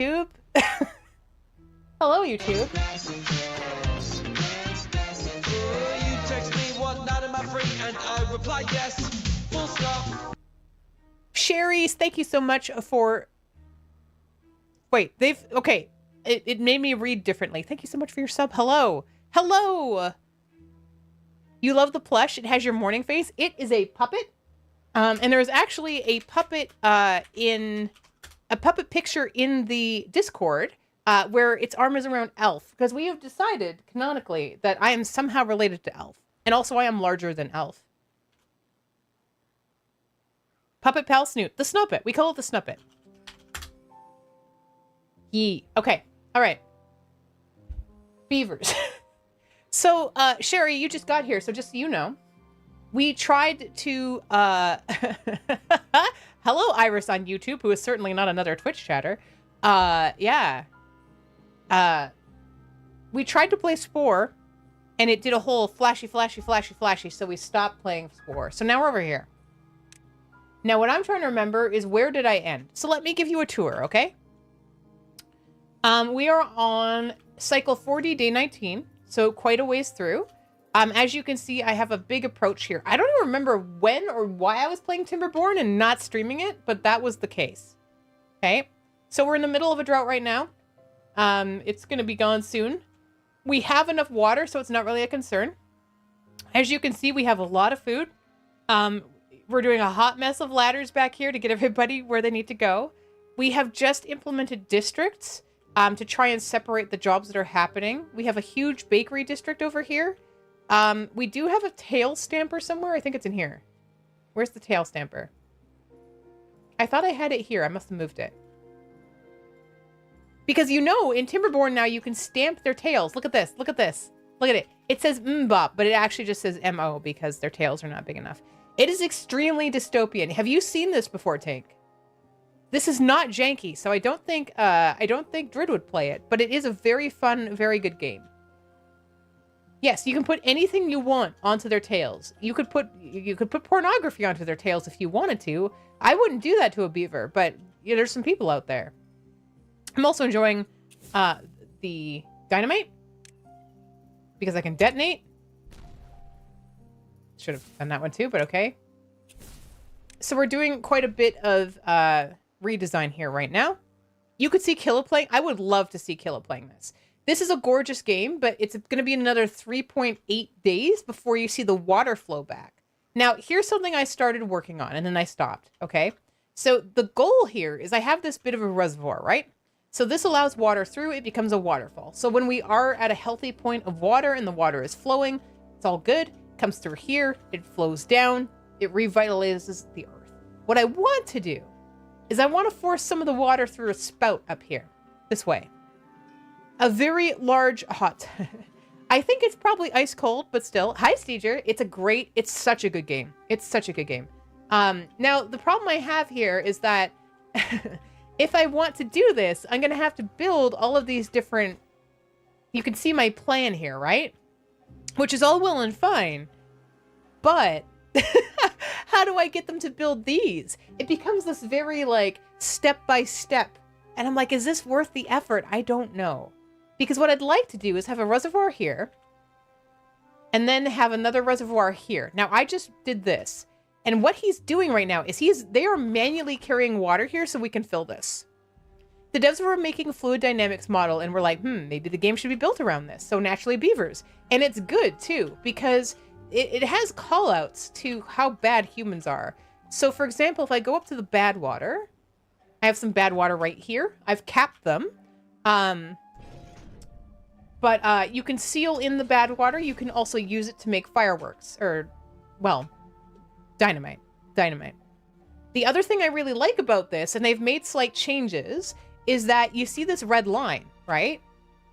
YouTube. Hello, YouTube. You text me what night am I free, and I reply yes. Full stop. Sherry's, thank you so much for. Wait, okay. It made me read differently. Thank you so much for your sub. Hello. Hello. You love the plush. It has your morning face. It is a puppet. And there's actually a puppet picture in the Discord where its arm is around Elf, because we have decided canonically that I am somehow related to Elf, and also I am larger than Elf. Puppet pal Snoot, the Snuppet. We call it the Snuppet. Yee. Okay. All right. Beavers. So, Sherry, you just got here, so just so you know, we tried to, hello, Iris on YouTube, who is certainly not another Twitch chatter. Yeah. We tried to play Spore, and it did a whole flashy, so we stopped playing Spore. So now we're over here. Now, what I'm trying to remember is, where did I end? So let me give you a tour, okay? We are on cycle 40, day 19, so quite a ways through. As you can see, I have a big approach here. I don't even remember when or why I was playing Timberborn and not streaming it, but that was the case. Okay, so we're in the middle of a drought right now. It's going to be gone soon. We have enough water, so it's not really a concern. As you can see, we have a lot of food. We're doing a hot mess of ladders back here to get everybody where they need to go. We have just implemented districts to try and separate the jobs that are happening. We have a huge bakery district over here. We do have a tail stamper somewhere. I think it's in here. Where's the tail stamper? I thought I had it here. I must have moved it. Because you know, in Timberborn now you can stamp their tails. Look at this. Look at this. Look at it. It says Mbop, but it actually just says MO because their tails are not big enough. It is extremely dystopian. Have you seen this before, Tank? This is not janky, so I don't think Drid would play it, but it is a very fun, very good game. Yes, you can put anything you want onto their tails. You could put pornography onto their tails if you wanted to. I wouldn't do that to a beaver, but you know, there's some people out there. I'm also enjoying the dynamite because I can detonate. Should have done that one too, but okay. So we're doing quite a bit of redesign here right now. You could see Killa playing. I would love to see Killa playing this. This is a gorgeous game, but it's going to be another 3.8 days before you see the water flow back. Now, here's something I started working on, and then I stopped, okay? So the goal here is I have this bit of a reservoir, right? So this allows water through, it becomes a waterfall. So when we are at a healthy point of water and the water is flowing, it's all good. It comes through here, it flows down, it revitalizes the earth. What I want to do is I want to force some of the water through a spout up here, this way. A very large hot. I think it's probably ice cold, but still. Hi, Steeger. It's such a good game. It's such a good game. Now, the problem I have here is that if I want to do this, I'm going to have to build all of these different... You can see my plan here, right? Which is all well and fine. But how do I get them to build these? It becomes this very, like, step-by-step. And I'm like, is this worth the effort? I don't know. Because what I'd like to do is have a reservoir here, and then have another reservoir here. Now, I just did this. And what he's doing right now is they are manually carrying water here so we can fill this. The devs were making a fluid dynamics model, and we're like, maybe the game should be built around this. So naturally beavers. And it's good, too, because it has callouts to how bad humans are. So, for example, if I go up to the bad water, I have some bad water right here. I've capped them. But you can seal in the bad water. You can also use it to make fireworks. Or, well, dynamite. Dynamite. The other thing I really like about this, and they've made slight changes, is that you see this red line, right?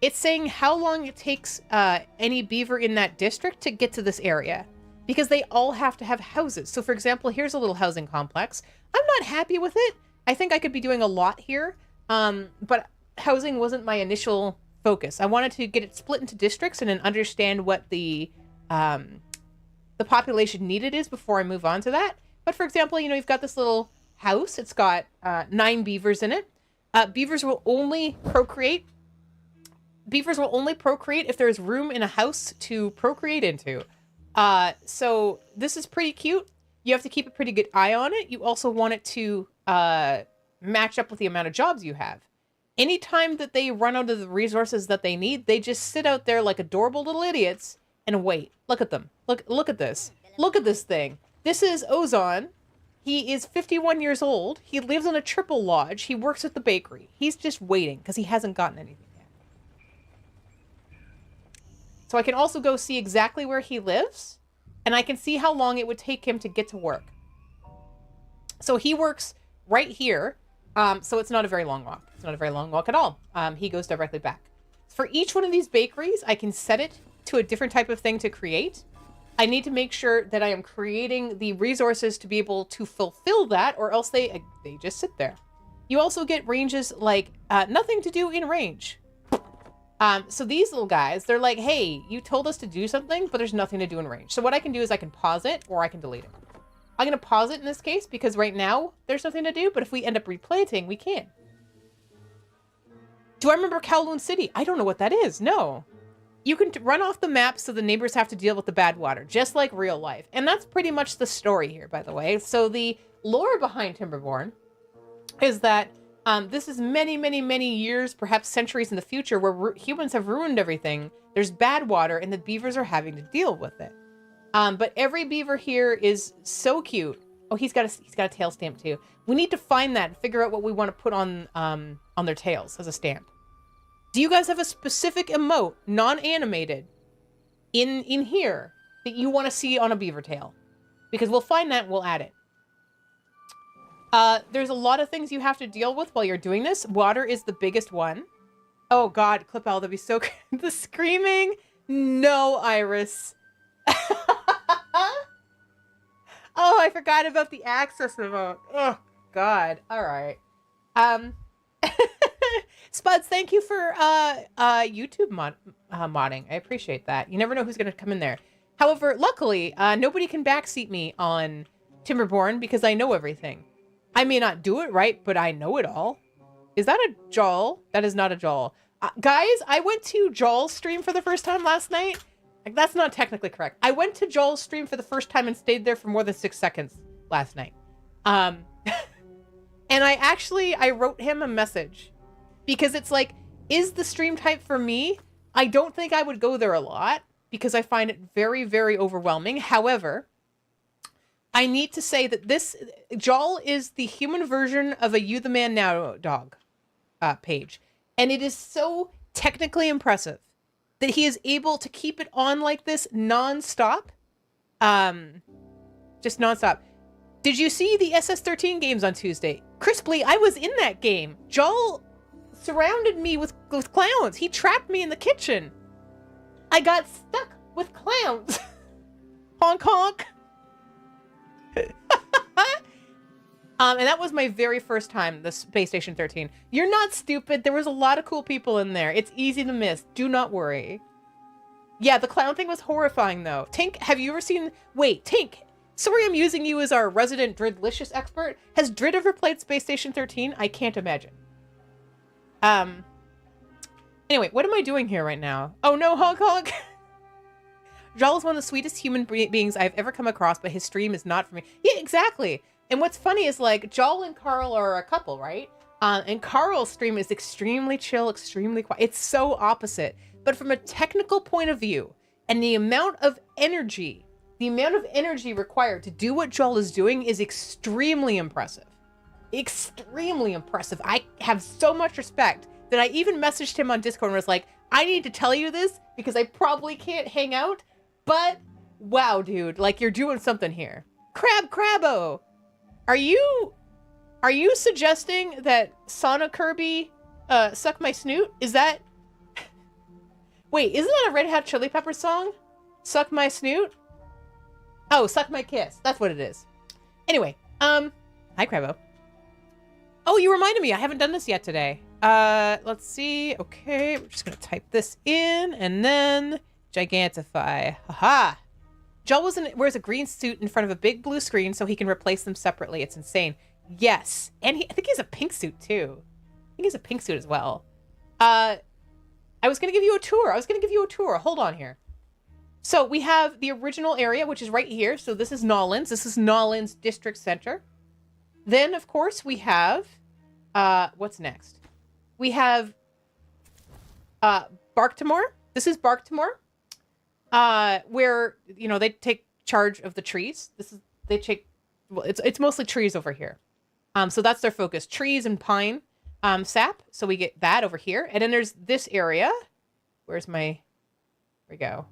It's saying how long it takes any beaver in that district to get to this area. Because they all have to have houses. So, for example, here's a little housing complex. I'm not happy with it. I think I could be doing a lot here. But housing wasn't my initial focus. I wanted to get it split into districts and then understand what the population needed is before I move on to that. But for example, you know, you've got this little house. It's got 9 beavers in it. Beavers will only procreate. Beavers will only procreate if there's room in a house to procreate into. So this is pretty cute. You have to keep a pretty good eye on it. You also want it to match up with the amount of jobs you have. Anytime that they run out of the resources that they need, they just sit out there like adorable little idiots and wait. Look at them. Look at this. Look at this thing. This is Ozon. He is 51 years old. He lives in a triple lodge. He works at the bakery. He's just waiting because he hasn't gotten anything yet. So I can also go see exactly where he lives, and I can see how long it would take him to get to work. So he works right here. So it's not a very long walk. It's not a very long walk at all. He goes directly back. For each one of these bakeries, I can set it to a different type of thing to create. I need to make sure that I am creating the resources to be able to fulfill that, or else they just sit there. You also get ranges like nothing to do in range. So these little guys, they're like, hey, you told us to do something, but there's nothing to do in range. So what I can do is I can pause it or I can delete it. I'm going to pause it in this case because right now there's nothing to do, but if we end up replanting, we can. Do I remember Kowloon City? I don't know what that is. No. You can run off the map so the neighbors have to deal with the bad water, just like real life. And that's pretty much the story here, by the way. So the lore behind Timberborn is that this is many, many, many years, perhaps centuries in the future, where humans have ruined everything. There's bad water, and the beavers are having to deal with it. But every beaver here is so cute. Oh, he's got a tail stamp too. We need to find that and figure out what we want to put on their tails as a stamp. Do you guys have a specific emote, non-animated, in here that you want to see on a beaver tail? Because we'll find that and we'll add it. There's a lot of things you have to deal with while you're doing this. Water is the biggest one. Oh God, Clip Owl, that'd be so good. The screaming. No, Iris. Oh, I forgot about the access emote. Oh God. All right. Spuds, thank you for YouTube modding. I appreciate that. You never know who's gonna come in there. However, luckily, nobody can backseat me on Timberborn because I know everything. I may not do it right, but I know it all. Is that a Jawl? That is not a Jawl. Guys, I went to Jawl's stream for the first time last night. Like, that's not technically correct. I went to Jawl's stream for the first time and stayed there for more than 6 seconds last night. And I wrote him a message because it's like, is the stream type for me? I don't think I would go there a lot because I find it very, very overwhelming. However, I need to say that this Jawl is the human version of a You the Man Now dog page. And it is so technically impressive that he is able to keep it on like this nonstop. Just nonstop. Did you see the SS13 games on Tuesday? Crisply, I was in that game. Jawl surrounded me with clowns. He trapped me in the kitchen. I got stuck with clowns. Honk honk. And that was my very first time, the Space Station 13. You're not stupid. There was a lot of cool people in there. It's easy to miss. Do not worry. Yeah, the clown thing was horrifying, though. Tink, have you ever seen... Wait, Tink. Sorry I'm using you as our resident Dridlicious expert. Has Drid ever played Space Station 13? I can't imagine. Anyway, what am I doing here right now? Oh, no, honk honk. Jawl is one of the sweetest human beings I've ever come across, but his stream is not for me. Yeah, exactly. And what's funny is, like, Jawl and Carl are a couple, right? And Carl's stream is extremely chill, extremely quiet. It's so opposite. But from a technical point of view, and the amount of energy required to do what Jawl is doing is extremely impressive. Extremely impressive. I have so much respect that I even messaged him on Discord and was like, I need to tell you this because I probably can't hang out, but wow, dude, like, you're doing something here. Crabbo! Are you suggesting that Sonic Kirby suck my snoot? Is that... Wait, isn't that a Red Hot Chili Peppers song? Suck my snoot? Oh, suck my kiss. That's what it is. Anyway, hi Crabbo. Oh, you reminded me. I haven't done this yet today. Let's see. Okay, we're just gonna type this in and then gigantify. Haha. Jawl wears a green suit in front of a big blue screen so he can replace them separately. It's insane. Yes. And I think he has a pink suit too. think he's a pink suit as well. I was going to give you a tour. Hold on here. So we have the original area, which is right here. So this is Nolans. This is Nolans District Center. Then, of course, we have... what's next? We have Barktimore. This is Barktimore. Where, you know, they take charge of the trees. They take... Well, it's mostly trees over here. So that's their focus. Trees and pine sap. So we get that over here. And then there's this area. Where's my... Here we go.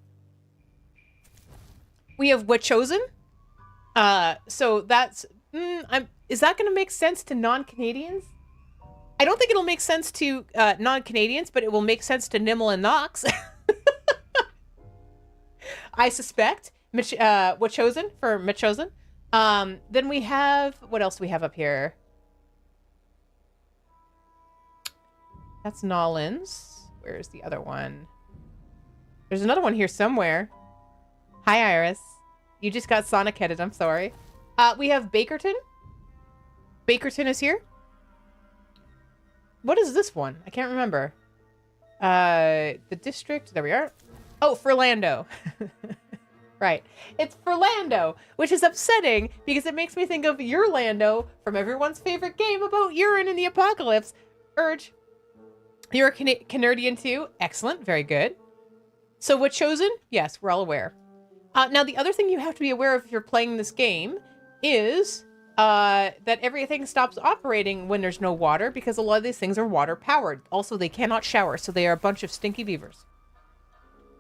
We have Wetchosen. So that's... is that going to make sense to non-Canadians? I don't think it'll make sense to non-Canadians, but it will make sense to Nimble and Knox. I suspect. Wetchosen for Wetchosen. Then we have... What else do we have up here? That's Nolans. Where's the other one? There's another one here somewhere. Hi, Iris. You just got Sonic headed. I'm sorry. We have Bakerton. Bakerton is here. What is this one? I can't remember. The district. There we are. Oh, Furlando. Right. It's Furlando, which is upsetting because it makes me think of Urlando from everyone's favorite game about urine in the apocalypse. Urge. You're a Canadian too. Excellent. Very good. So Wetchosen? Yes, we're all aware. Now, the other thing you have to be aware of if you're playing this game is that everything stops operating when there's no water because a lot of these things are water powered. Also, they cannot shower, so they are a bunch of stinky beavers.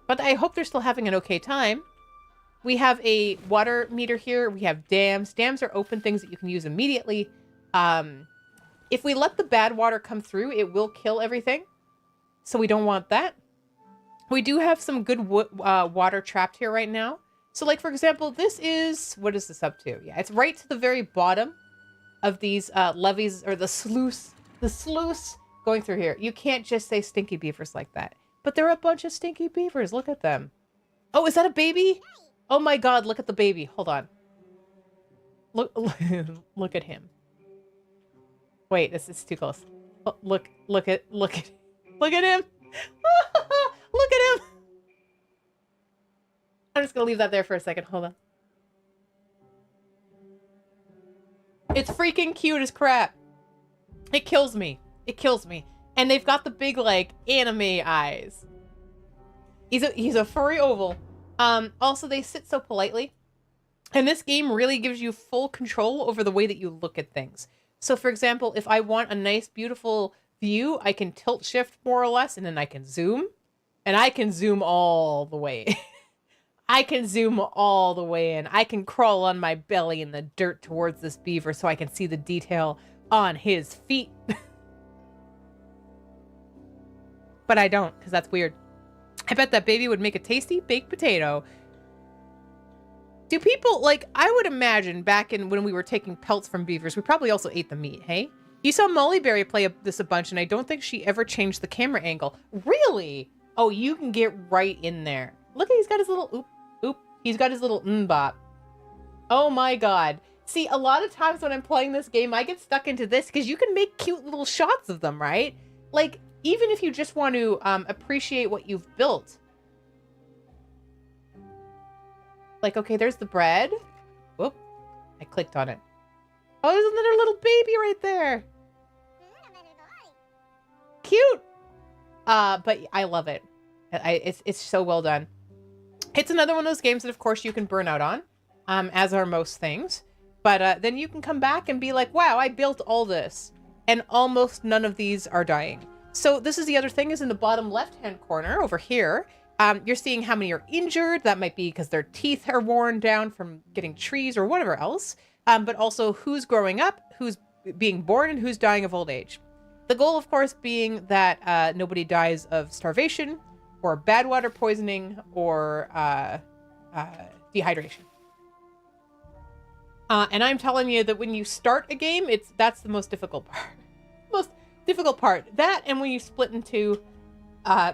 But I hope they're still having an okay time. We have a water meter here. We have dams. Dams are open things that you can use immediately. If we let the bad water come through, it will kill everything. So we don't want that. We do have some good water trapped here right now. So like, for example, this is... What is this up to? Yeah, it's right to the very bottom of these levees, or the sluice. The sluice going through here. You can't just say stinky beavers like that. But they're a bunch of stinky beavers. Look at them. Oh, is that a baby? Oh my god, look at the baby. Hold on. Look, look at him. Wait, this is too close. Oh, look at him. Look at him. I'm just gonna leave that there for a second. Hold on. It's freaking cute as crap. It kills me. It kills me. And they've got the big, like, anime eyes. He's a furry oval. Also, they sit so politely. And this game really gives you full control over the way that you look at things. So, for example, if I want a nice, beautiful view, I can tilt shift more or less, and then I can zoom. And I can zoom all the way. I can zoom all the way in. I can crawl on my belly in the dirt towards this beaver so I can see the detail on his feet. But I don't, because that's weird. I bet that baby would make a tasty baked potato. Do people, like, I would imagine back in when we were taking pelts from beavers, we probably also ate the meat, hey? You saw Mollyberry play this a bunch, and I don't think she ever changed the camera angle. Really? Oh, you can get right in there. Look, he's got his little, he's got his little bop. Oh my god. See, a lot of times when I'm playing this game, I get stuck into this because you can make cute little shots of them, right? Like, even if you just want to appreciate what you've built. Like, okay, there's the bread. Whoop. I clicked on it. Oh, there's another little baby right there. Cute. But I love it. It's so well done. It's another one of those games that, of course, you can burn out on, as are most things. But then you can come back and be like, wow, I built all this. And almost none of these are dying. So this is the other thing, is in the bottom left-hand corner over here, you're seeing how many are injured. That might be because their teeth are worn down from getting trees or whatever else. But also who's growing up, who's being born, and who's dying of old age. The goal, of course, being that nobody dies of starvation or bad water poisoning or dehydration. And I'm telling you that when you start a game, that's the most difficult part. Most difficult part. That, and when you split into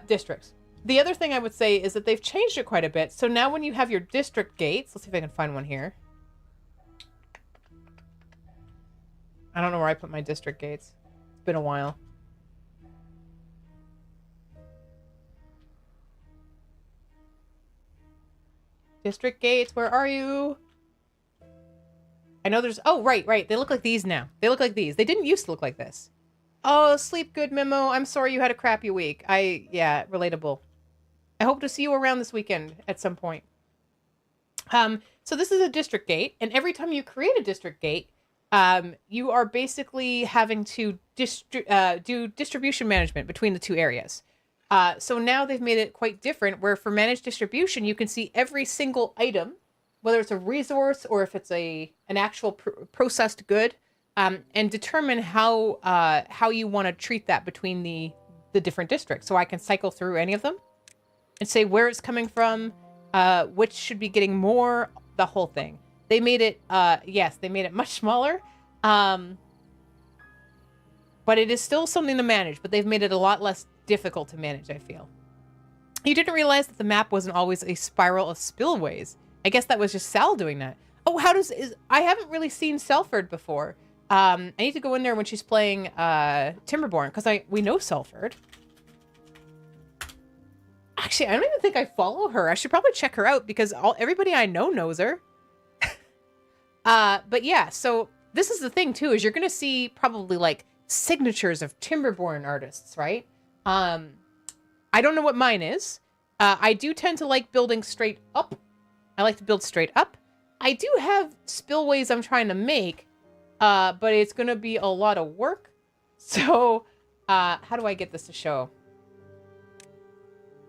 districts. The other thing I would say is that they've changed it quite a bit. So now when you have your district gates, let's see if I can find one here. I don't know where I put my district gates. It's been a while. District gates, where are you? I know there's... Oh, right. They look like these now. They look like these. They didn't used to look like this. Oh, sleep good, Memo. I'm sorry you had a crappy week. Yeah, relatable. I hope to see you around this weekend at some point. So this is a district gate, and every time you create a district gate, you are basically having to do distribution management between the two areas. So now they've made it quite different, where for managed distribution, you can see every single item, whether it's a resource or if it's an actual processed good, and determine how you want to treat that between the different districts. So I can cycle through any of them and say where it's coming from, which should be getting more, the whole thing. They made it, yes, they made it much smaller, but it is still something to manage, but they've made it a lot less difficult to manage, I feel. You didn't realize that the map wasn't always a spiral of spillways. I guess that was just Sal doing that. Oh, I haven't really seen Selford before. I need to go in there when she's playing Timberborn, because we know Selford. Actually, I don't even think I follow her. I should probably check her out, because everybody I know knows her. But yeah, so this is the thing too, is you're going to see probably like signatures of Timberborn artists, right? I don't know what mine is. I do tend to like building straight up. I like to build straight up. I do have spillways I'm trying to make, but it's going to be a lot of work. So, how do I get this to show?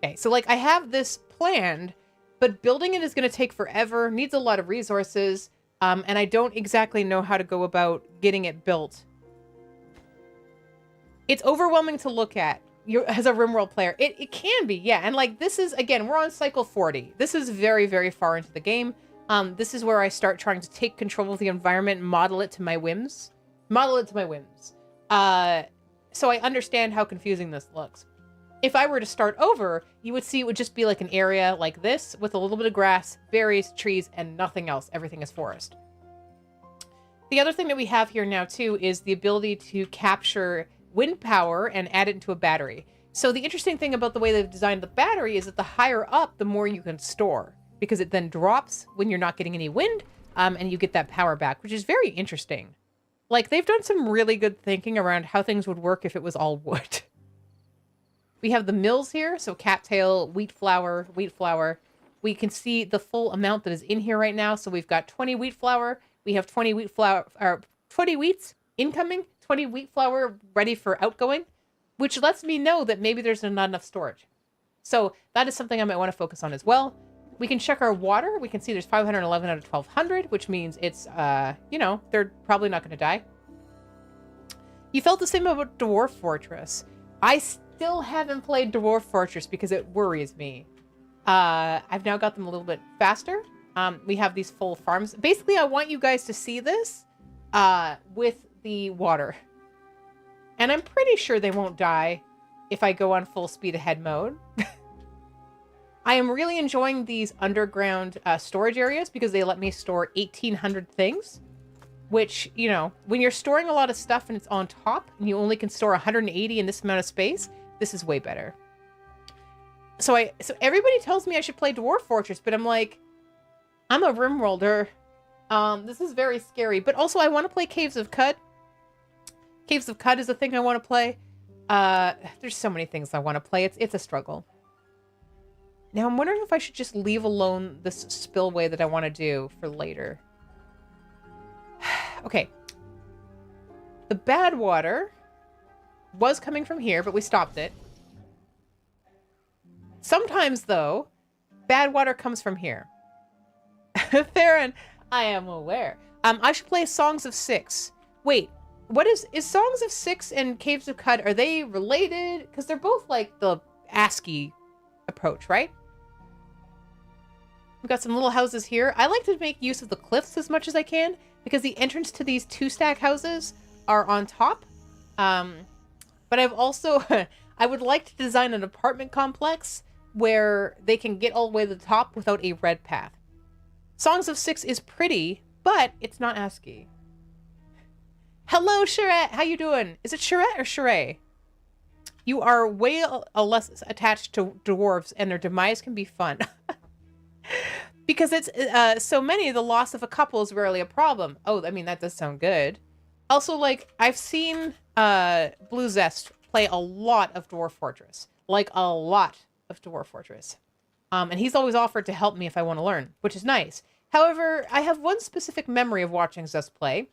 Okay, so like I have this planned, but building it is going to take forever, needs a lot of resources, and I don't exactly know how to go about getting it built. It's overwhelming to look at as a RimWorld player. It can be, yeah. And like this is, again, we're on cycle 40. This is very, very far into the game. This is where I start trying to take control of the environment, model it to my whims. So I understand how confusing this looks. If I were to start over, you would see it would just be like an area like this with a little bit of grass, berries, trees, and nothing else. Everything is forest. The other thing that we have here now too is the ability to capture wind power and add it into a battery. So the interesting thing about the way they've designed the battery is that the higher up, the more you can store, because it then drops when you're not getting any wind, and you get that power back, which is very interesting. Like, they've done some really good thinking around how things would work if it was all wood. We have the mills here, so cattail, wheat flour. We can see the full amount that is in here right now. So we've got 20 wheat flour. We have 20 wheat flour, or 20 wheats incoming, 20 wheat flour ready for outgoing, which lets me know that maybe there's not enough storage. So that is something I might want to focus on as well. We can check our water. We can see there's 511 out of 1200, which means it's, you know, they're probably not going to die. You felt the same about Dwarf Fortress. I still haven't played Dwarf Fortress because it worries me. I've now got them a little bit faster. We have these full farms. Basically, I want you guys to see this with the water. And I'm pretty sure they won't die if I go on full speed ahead mode. I am really enjoying these underground storage areas because they let me store 1,800 things. Which, you know, when you're storing a lot of stuff and it's on top and you only can store 180 in this amount of space, this is way better. So everybody tells me I should play Dwarf Fortress, but I'm like, I'm a RimWorlder. This is very scary. But also I want to play Caves of Cud. Caves of Cud is a thing I want to play. There's so many things I want to play. It's a struggle. Now I'm wondering if I should just leave alone this spillway that I want to do for later. Okay. The bad water was coming from here, but we stopped it. Sometimes, though, bad water comes from here. Theron, I am aware. I should play Songs of Six. Wait, what is Songs of Six and Caves of Cud, are they related? Because they're both like the ASCII approach, right? We've got some little houses here. I like to make use of the cliffs as much as I can, because the entrance to these 2-stack houses are on top. But I've also, I would like to design an apartment complex where they can get all the way to the top without a red path. Songs of Six is pretty, but it's not ASCII. Hello, Charette. How you doing? Is it Charette or Charette? You are way less attached to dwarves, and their demise can be fun. Because it's so many, the loss of a couple is rarely a problem. Oh, I mean, that does sound good. Also, like, I've seen Blue Zest play a lot of Dwarf Fortress. Like, a lot of Dwarf Fortress. And he's always offered to help me if I want to learn, which is nice. However, I have one specific memory of watching Zest play,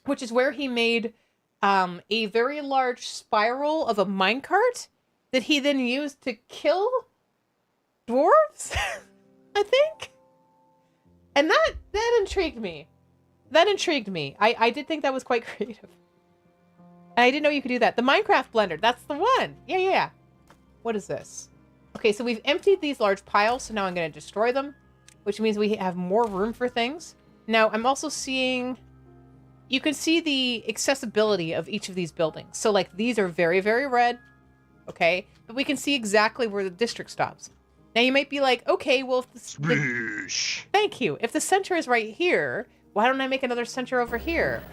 which is where he made a very large spiral of a minecart that he then used to kill dwarves, I think. And that intrigued me. That intrigued me. I did think that was quite creative. And I didn't know you could do that. The Minecraft blender, that's the one. Yeah. What is this? Okay, so we've emptied these large piles, so now I'm going to destroy them, which means we have more room for things. Now, I'm also seeing... You can see the accessibility of each of these buildings. So, like, these are very, very red. Okay? But we can see exactly where the district stops. Now, you might be like, okay, well, if thank you. If the center is right here, why don't I make another center over here?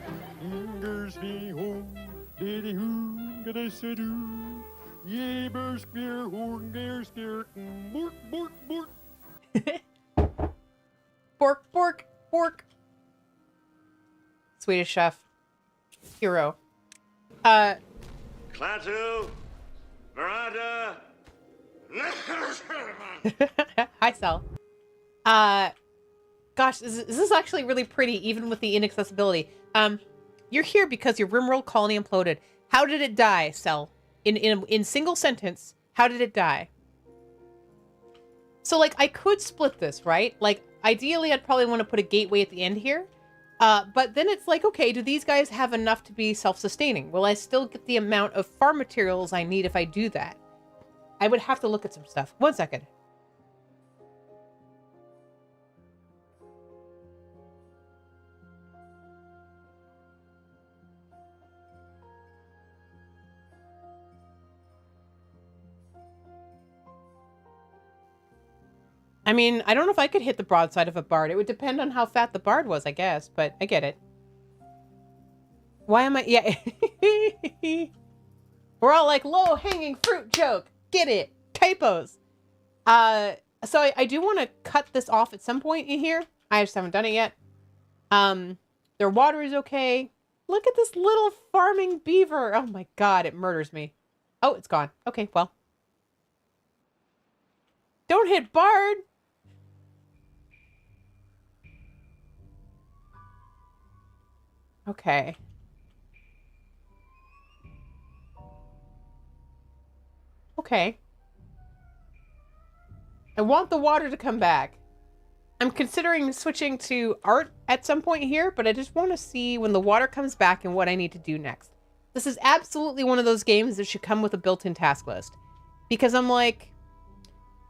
Bork, bork, bork. Swedish chef. Hero. Klaatu, Veranda. Hi, Sal. Gosh, this is actually really pretty, even with the inaccessibility. You're here because your RimWorld colony imploded. How did it die, Sal? In single sentence, how did it die? So, like, I could split this, right? Like, ideally, I'd probably want to put a gateway at the end here. But then it's like, okay, do these guys have enough to be self-sustaining? Will I still get the amount of farm materials I need if I do that? I would have to look at some stuff. 1 second. I mean, I don't know if I could hit the broadside of a bard. It would depend on how fat the bard was, I guess, but I get it. Why am I... Yeah. We're all like, low-hanging fruit joke. Get it. Typos. So I do want to cut this off at some point in here. I just haven't done it yet. Their water is okay. Look at this little farming beaver. Oh my god, it murders me. Oh, it's gone. Okay, well. Don't hit Bard! Okay. Okay. I want the water to come back. I'm considering switching to art at some point here, but I just want to see when the water comes back and what I need to do next. This is absolutely one of those games that should come with a built-in task list. Because I'm like,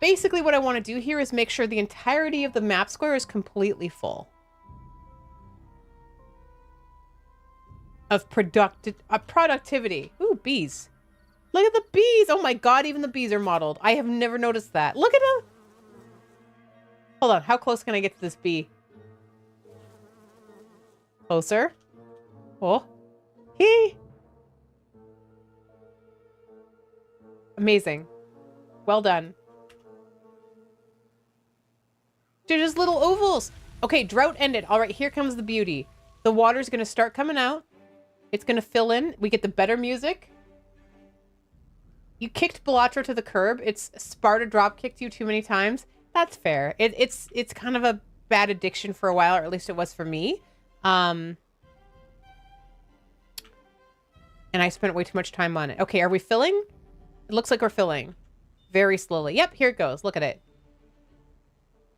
basically what I want to do here is make sure the entirety of the map square is completely full. Of productivity. Ooh, bees. Look at the bees. Oh my god, even the bees are modeled. I have never noticed that. Look at them. Hold on, how close can I get to this bee? Closer. Oh. Hee. Amazing. Well done. They're just little ovals. Okay, drought ended. All right, here comes the beauty. The water's going to start coming out. It's going to fill in. We get the better music. You kicked Belatra to the curb. It's Sparta drop kicked you too many times. That's fair. It's kind of a bad addiction for a while, or at least it was for me. And I spent way too much time on it. Okay, are we filling? It looks like we're filling. Very slowly. Yep, here it goes. Look at it.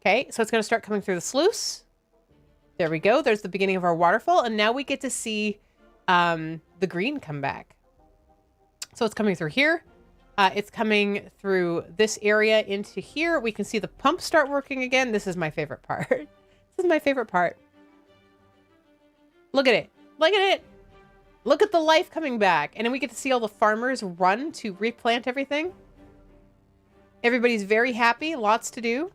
Okay, so it's going to start coming through the sluice. There we go. There's the beginning of our waterfall. And now we get to see the green come back. So it's coming through here. It's coming through this area into here. We can see the pump start working again. This is my favorite part. This is my favorite part. Look at it. Look at it. Look at the life coming back. And then we get to see all the farmers run to replant everything. Everybody's very happy. Lots to do.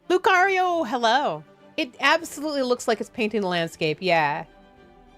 Lucario, hello. It absolutely looks like it's painting the landscape. Yeah.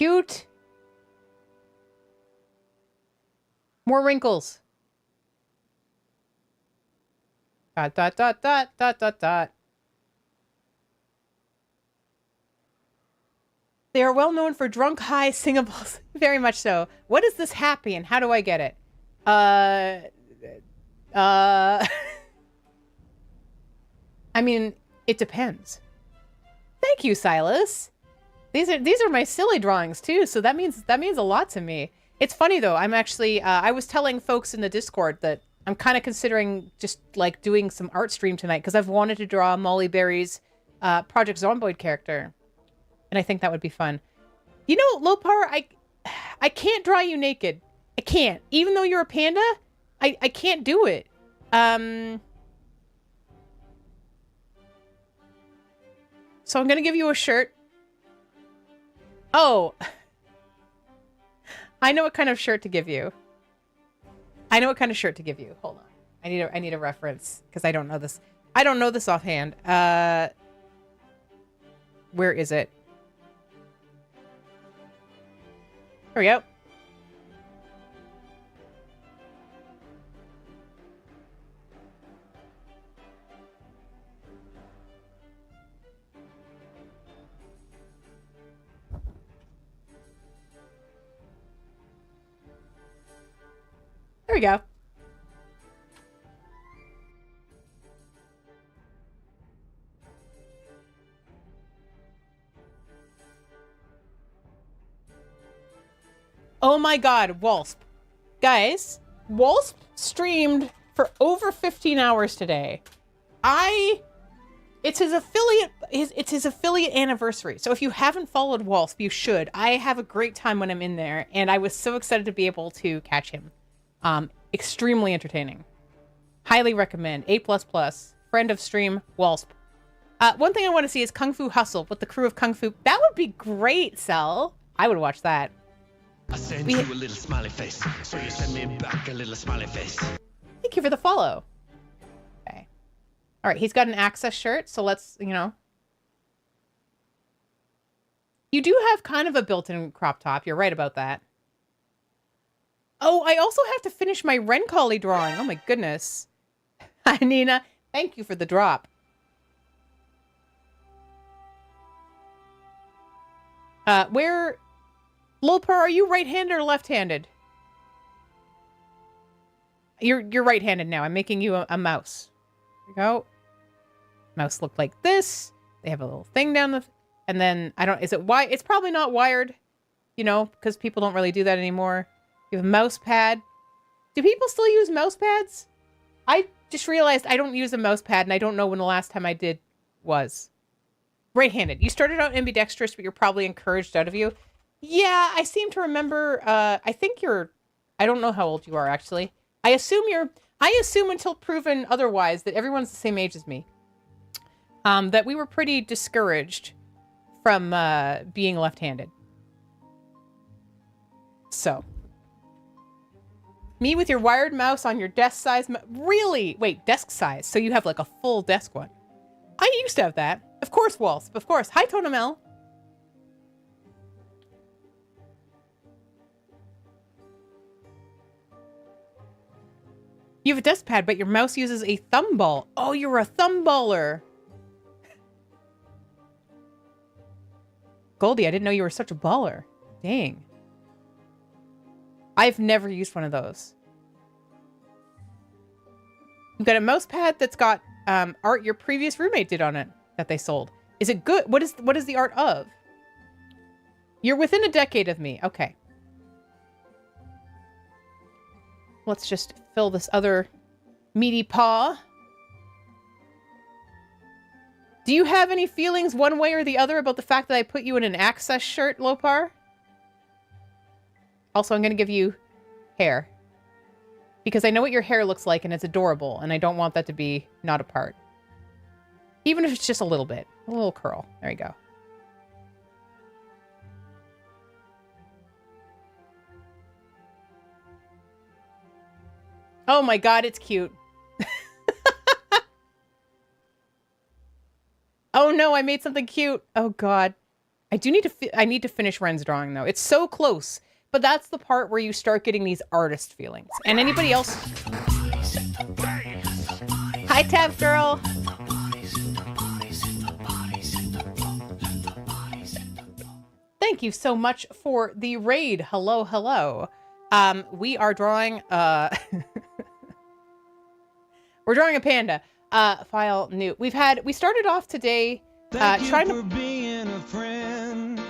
Cute. More wrinkles. Dot, dot, dot, dot, dot, dot, dot. They are well known for drunk, high singables. Very much so. What is this happy and how do I get it? I mean, it depends. Thank you, Silas. These are my silly drawings too, so that means a lot to me. It's funny though. I'm actually I was telling folks in the Discord that I'm kind of considering just like doing some art stream tonight because I've wanted to draw Molly Berry's Project Zomboid character, and I think that would be fun. You know, Lopar, I can't draw you naked. I can't, even though you're a panda. I can't do it. So I'm gonna give you a shirt. Oh. I know what kind of shirt to give you. Hold on. I need a reference because I don't know this. I don't know this offhand. Where is it? There we go. There we go. Oh my god, Walsp. Guys, Walsp streamed for over 15 hours today. It's his affiliate anniversary. So if you haven't followed Walsp, you should. I have a great time when I'm in there, and I was so excited to be able to catch him. Extremely entertaining. Highly recommend. A++. Friend of stream, Walsp. One thing I want to see is Kung Fu Hustle with the crew of Kung Fu. That would be great, Cell. I would watch that. I send you a little smiley face, so you send me back a little smiley face. Thank you for the follow. Okay. All right, he's got an Access shirt, so let's, you know. You do have kind of a built-in crop top. You're right about that. Oh, I also have to finish my Ren Collie drawing. Oh my goodness. Hi, Nina. Thank you for the drop. Lopar, are you right-handed or left-handed? You're right-handed now. I'm making you a mouse. There you go. Mouse look like this. They have a little thing down the... And then, is it wide? It's probably not wired, you know, because people don't really do that anymore. You have a mouse pad. Do people still use mouse pads? I just realized I don't use a mouse pad, and I don't know when the last time I did was. Right-handed. You started out ambidextrous, but you're probably encouraged out of you. Yeah, I seem to remember, I think you're... I don't know how old you are, actually. I assume until proven otherwise that everyone's the same age as me. That we were pretty discouraged from being left-handed. So. Me with your wired mouse on your desk size... Really? Wait, desk size. So you have like a full desk one. I used to have that. Of course, Walsp. Of course. Hi, Tonamel. You have a desk pad, but your mouse uses a thumb ball. Oh, you're a thumb baller. Goldie, I didn't know you were such a baller. Dang. I've never used one of those. You've got a mouse pad that's got art your previous roommate did on it that they sold. Is it good? What is the art of? You're within a decade of me. Okay. Let's just fill this other meaty paw. Do you have any feelings one way or the other about the fact that I put you in an Access shirt, Lopar? Also, I'm going to give you hair. Because I know what your hair looks like and it's adorable, and I don't want that to be not a part. Even if it's just a little bit. A little curl. There you go. Oh my god, it's cute. Oh no, I made something cute. Oh god. I do need to. I need to finish Ren's drawing though. It's so close, but that's the part where you start getting these artist feelings. And anybody else? Hi, Tab Girl. Thank you so much for the raid. Hello, hello. We are drawing. We're drawing a panda. File new. We started off today trying to. being a friend.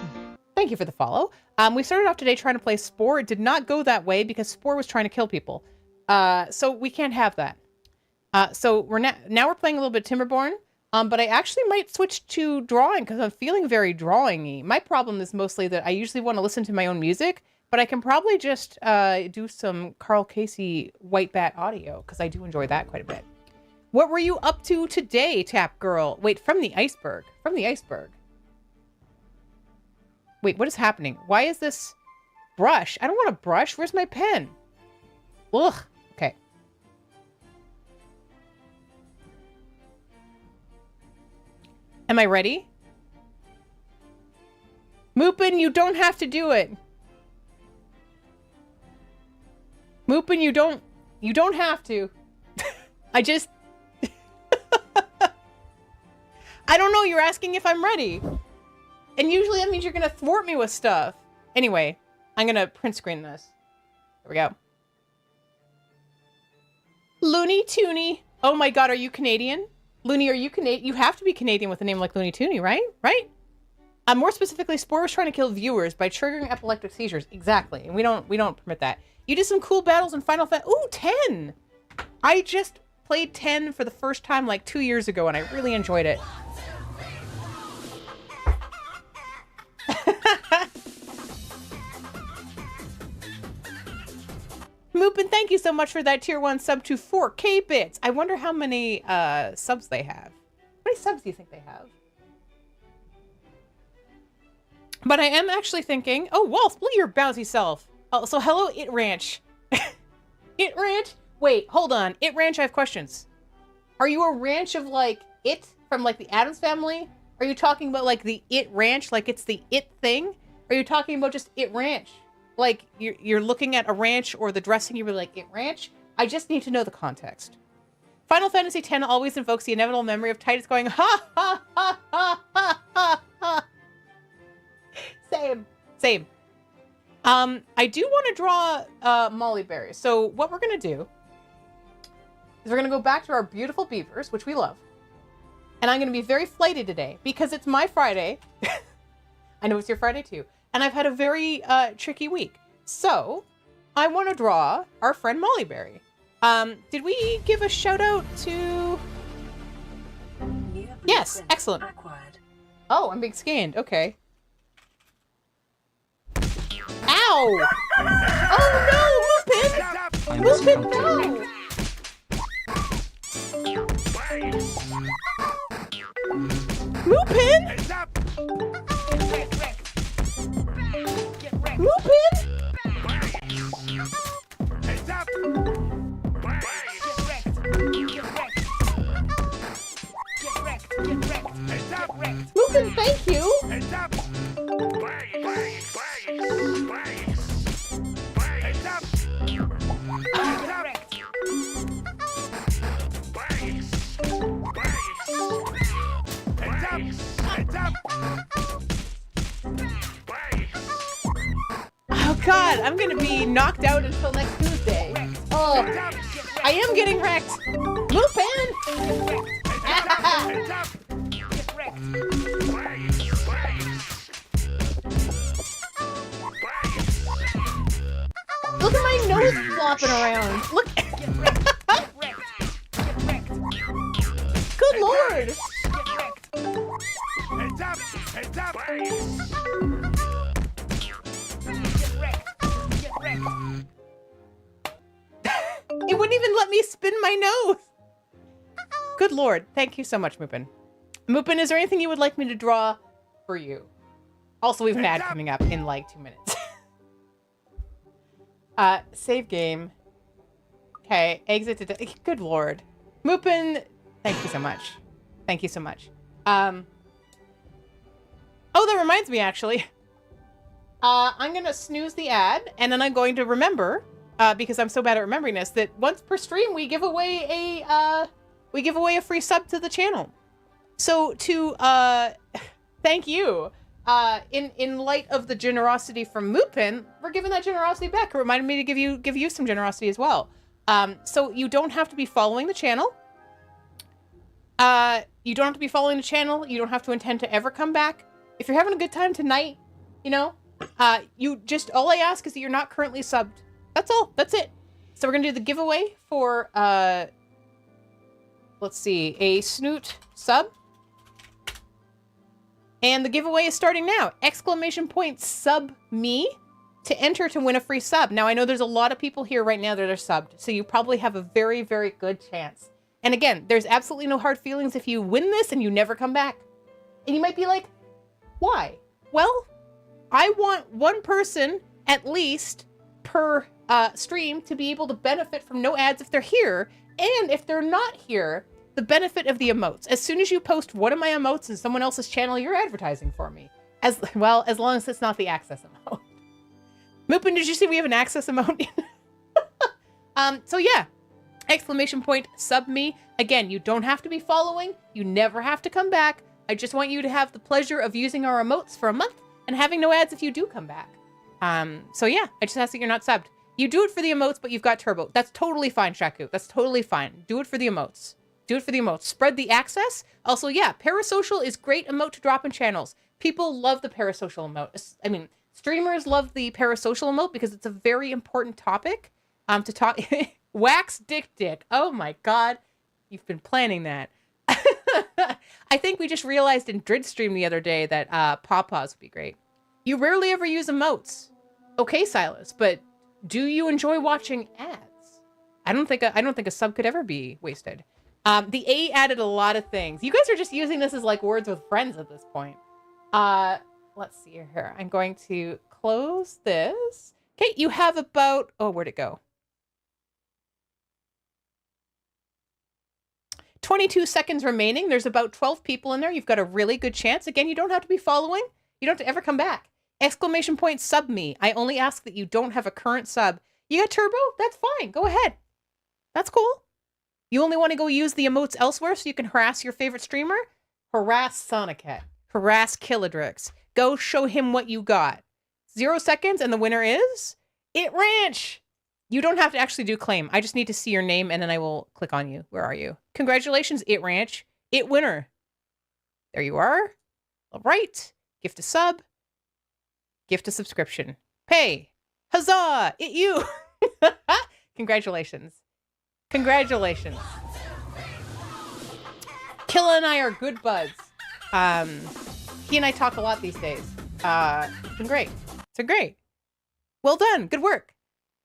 Thank you for the follow. We started off today trying to play Spore. It did not go that way because Spore was trying to kill people. So we can't have that. So we're now we're playing a little bit Timberborn. But I actually might switch to drawing because I'm feeling very drawing-y. My problem is mostly that I usually want to listen to my own music, but I can probably just do some Carl Casey White Bat audio because I do enjoy that quite a bit. What were you up to today, Tap Girl? Wait, from the iceberg. From the iceberg. Wait, what is happening? Why is this brush? I don't want a brush. Where's my pen? Ugh. Okay. Am I ready? Moopin, you don't have to do it. Moopin, you don't have to. I just... I don't know, you're asking if I'm ready. And usually that means you're gonna thwart me with stuff. Anyway, I'm gonna print screen this. There we go. Looney Tooney. Oh my god, are you Canadian? Looney, are you Canadian? You have to be Canadian with a name like Looney Tooney, right? Right? More specifically, Spore was trying to kill viewers by triggering epileptic seizures. Exactly. And we don't permit that. You did some cool battles in Final Fantasy. Ooh, 10! I just played 10 for the first time like 2 years ago, and I really enjoyed it. Moopin, thank you so much for that tier 1 sub to 4K bits. I wonder how many subs they have. How many subs do you think they have? But I am actually thinking, oh, Wolf, look at your bouncy self. Oh, so hello, It Ranch. It Ranch? Wait, hold on. It Ranch, I have questions. Are you a ranch of like It from like the Addams Family? Are you talking about like the It Ranch, like it's the It thing? Or are you talking about just It Ranch? Like you're looking at a ranch or the dressing, you were like, It Ranch? I just need to know the context. Final Fantasy X always invokes the inevitable memory of Titus going, ha ha ha ha ha ha ha. Same. I do want to draw Molly Berry. So what we're gonna do is we're gonna go back to our beautiful beavers, which we love. And I'm gonna be very flighty today because it's my Friday. I know it's your Friday too. And I've had a very tricky week. So I want to draw our friend Molly Berry. Did we give a shout out to... Yes, excellent. Oh, I'm being scanned. Okay. Ow! Oh no, Lupin! Lupin, no! Lupin! Lupin! Lupin, thank you! Oh god, I'm gonna be knocked out until next Tuesday. Oh, I am getting wrecked. Lupin! Look at my nose flopping around. Look. Good lord. It wouldn't even let me spin my nose. Good lord. Thank you so much, Moopin. Moopin, is there anything you would like me to draw for you? Also, we have an ad coming up in like 2 minutes. Save game. Okay, exit to... Good lord. Moopin, thank you so much. Thank you so much. Oh, that reminds me, actually. I'm going to snooze the ad, and then I'm going to remember, because I'm so bad at remembering this, that once per stream, we give away a free sub to the channel. So to thank you, in light of the generosity from Mupin, we're giving that generosity back. It reminded me to give you some generosity as well. So you don't have to be following the channel. You don't have to be following the channel. You don't have to intend to ever come back. If you're having a good time tonight, you know, all I ask is that you're not currently subbed. That's all. That's it. So we're gonna do the giveaway for let's see, a Snoot sub. And the giveaway is starting now. ! Sub me to enter to win a free sub. Now, I know there's a lot of people here right now that are subbed, so you probably have a very, very good chance. And again, there's absolutely no hard feelings if you win this and you never come back. And you might be like, why? Well, I want one person at least per stream to be able to benefit from no ads if they're here. And if they're not here, the benefit of the emotes. As soon as you post one of my emotes in someone else's channel, you're advertising for me. As long as it's not the access emote. Mupin, did you see we have an access emote? So yeah. ! Sub me. Again, you don't have to be following. You never have to come back. I just want you to have the pleasure of using our emotes for a month and having no ads if you do come back. So yeah, I just ask that you're not subbed. You do it for the emotes, but you've got turbo. That's totally fine, Shaku. That's totally fine. Do it for the emotes. Do it for the emotes. Spread the access. Also, yeah, parasocial is great emote to drop in channels. People love the parasocial emote. I mean, streamers love the parasocial emote because it's a very important topic to talk. Wax dick. Oh my God. You've been planning that. I think we just realized in Dridstream the other day that pawpaws would be great. You rarely ever use emotes. Okay, Silas, but do you enjoy watching ads? I don't think a sub could ever be wasted. The A added a lot of things. You guys are just using this as like words with friends at this point. Let's see here. I'm going to close this. Okay, you have about, oh, where'd it go? 22 seconds remaining. There's about 12 people in there. You've got a really good chance. Again, you don't have to be following. You don't have to ever come back. ! Sub me. I only ask that you don't have a current sub. You got turbo? That's fine. Go ahead. That's cool. You only want to go use the emotes elsewhere so you can harass your favorite streamer? Harass Sonicat. Harass Killadrix. Go show him what you got. 0 seconds and the winner is It Ranch. You don't have to actually do claim. I just need to see your name and then I will click on you. Where are you? Congratulations, It Ranch. It winner. There you are. All right. Gift a sub. Gift a subscription. Pay. Huzzah! It you. Congratulations. Congratulations. Killa and I are good buds. He and I talk a lot these days. It's been great. It's been great. Well done. Good work.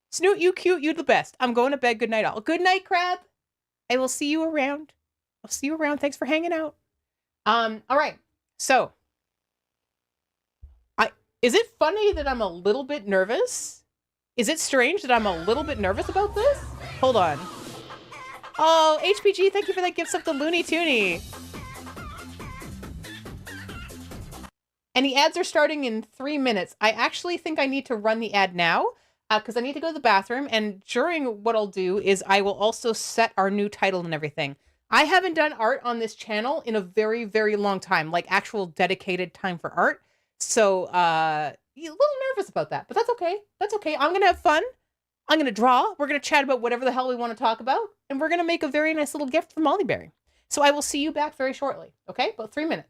Snoot, you cute. You the best. I'm going to bed. Good night all. Good night, Crab. I will see you around. I'll see you around. Thanks for hanging out. All right. So, is it funny that I'm a little bit nervous? Is it strange that I'm a little bit nervous about this? Hold on. Oh, HPG, thank you for that gift sub to Looney Tooney. And the ads are starting in 3 minutes. I actually think I need to run the ad now because I need to go to the bathroom. And during what I'll do is I will also set our new title and everything. I haven't done art on this channel in a very, very long time, like actual dedicated time for art. So a little nervous about that, but that's okay. That's okay. I'm going to have fun. I'm going to draw. We're going to chat about whatever the hell we want to talk about. And we're going to make a very nice little gift for Mollyberry. So I will see you back very shortly. Okay? About 3 minutes.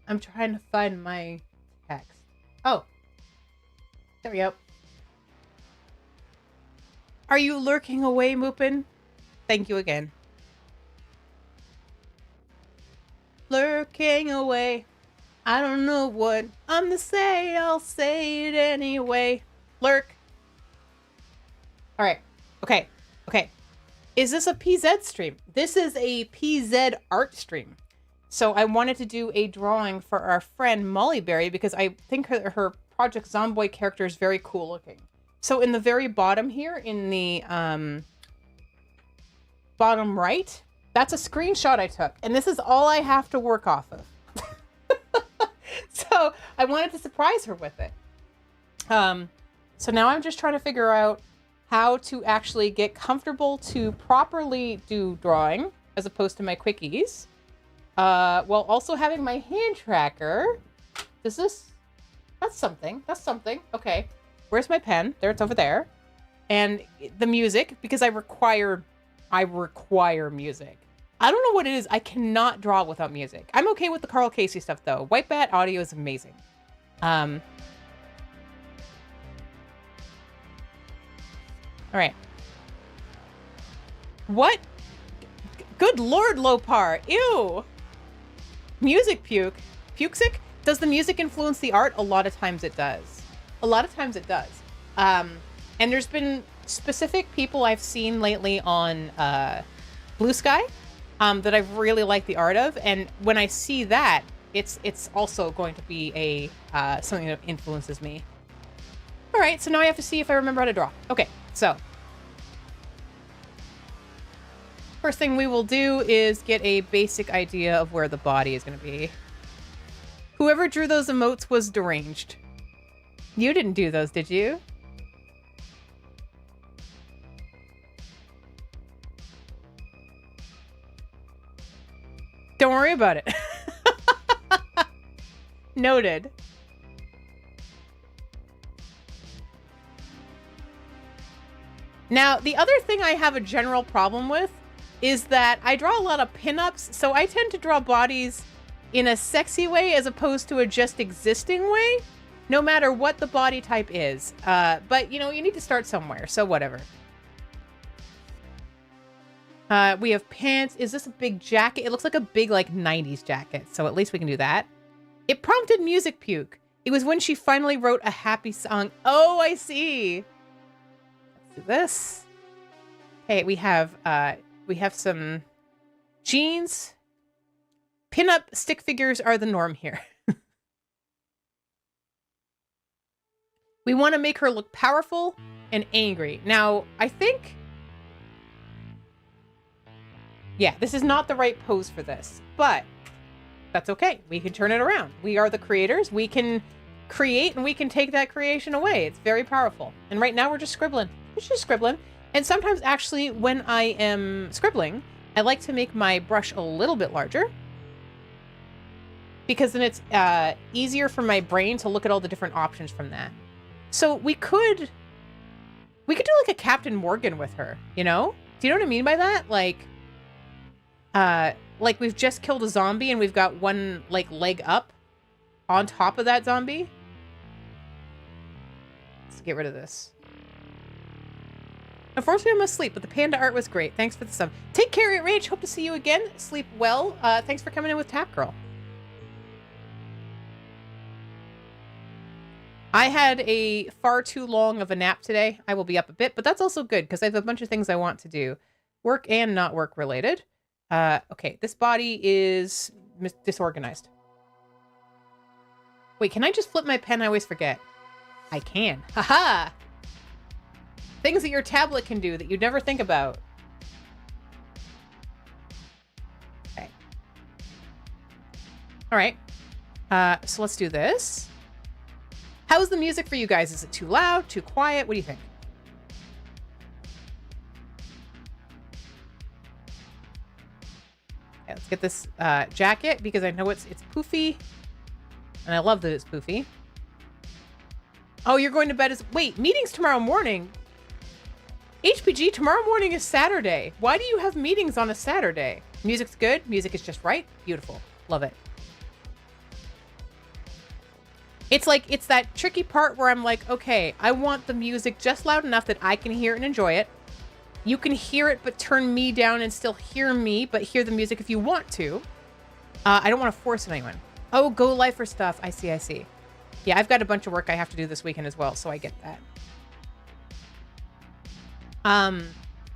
I'm trying to find my text. Oh. There we go. Are you lurking away, Moopin? Thank you again. Lurking away. I don't know what I'm to say. I'll say it anyway. Lurk. All right. Okay. Okay. Is this a PZ stream? This is a PZ art stream. So I wanted to do a drawing for our friend Mollyberry because I think her Project Zomboid character is very cool looking. So in the very bottom here, in the bottom right, that's a screenshot I took. And this is all I have to work off of. So I wanted to surprise her with it. So now I'm just trying to figure out how to actually get comfortable to properly do drawing as opposed to my quickies. While also having my hand tracker. That's something. That's something. Okay. Where's my pen? There, it's over there. And the music, because I require music. I don't know what it is. I cannot draw without music. I'm okay with the Carl Casey stuff though. White Bat audio is amazing. All right. What? Good Lord, Lopar. Ew. Music puke. Pukesick? Does the music influence the art? A lot of times it does. A lot of times it does. And there's been specific people I've seen lately on Blue Sky that I've really liked the art of. And when I see that, it's also going to be a something that influences me. All right, so now I have to see if I remember how to draw. Okay, so first thing we will do is get a basic idea of where the body is going to be. Whoever drew those emotes was deranged. You didn't do those, did you? Don't worry about it. Noted. Now, the other thing I have a general problem with is that I draw a lot of pinups, so I tend to draw bodies in a sexy way as opposed to a just existing way, no matter what the body type is. But, you know, you need to start somewhere, so whatever. We have pants. Is this a big jacket? It looks like a big, like, 90s jacket, so at least we can do that. It prompted music puke. It was when she finally wrote a happy song. Oh, I see. Let's do this. Okay, we have some jeans. Pinup stick figures are the norm here. We want to make her look powerful and angry. Now, I think... yeah, this is not the right pose for this, but that's okay. We can turn it around. We are the creators. We can create and we can take that creation away. It's very powerful. And right now we're just scribbling. We're just scribbling. And sometimes actually when I am scribbling, I like to make my brush a little bit larger because then it's easier for my brain to look at all the different options from that. So we could do like a Captain Morgan with her, you know? Do you know what I mean by that? Like we've just killed a zombie and we've got one like leg up on top of that zombie. Let's get rid of this. Unfortunately, I must sleep, but the panda art was great. Thanks for the sub. Take care, Rage. Hope to see you again. Sleep well. Thanks for coming in with Tap Girl. I had a far too long of a nap today. I will be up a bit, but that's also good because I have a bunch of things I want to do. Work and not work related. Okay, this body is disorganized. Wait, can I just flip my pen? I always forget. I can. Haha! Things that your tablet can do that you'd never think about. Okay. All right. So let's do this. How's the music for you guys? Is it too loud, too quiet? What do you think? Okay, let's get this jacket because I know it's poofy. And I love that it's poofy. Oh, you're going to bed as... wait, meetings tomorrow morning? HPG, tomorrow morning is Saturday. Why do you have meetings on a Saturday? Music's good. Music is just right. Beautiful. Love it. It's like, it's that tricky part where I'm like, okay, I want the music just loud enough that I can hear it and enjoy it. You can hear it, but turn me down and still hear me, but hear the music if you want to. I don't want to force anyone. Oh, go live for stuff. I see, I see. Yeah, I've got a bunch of work I have to do this weekend as well, so I get that.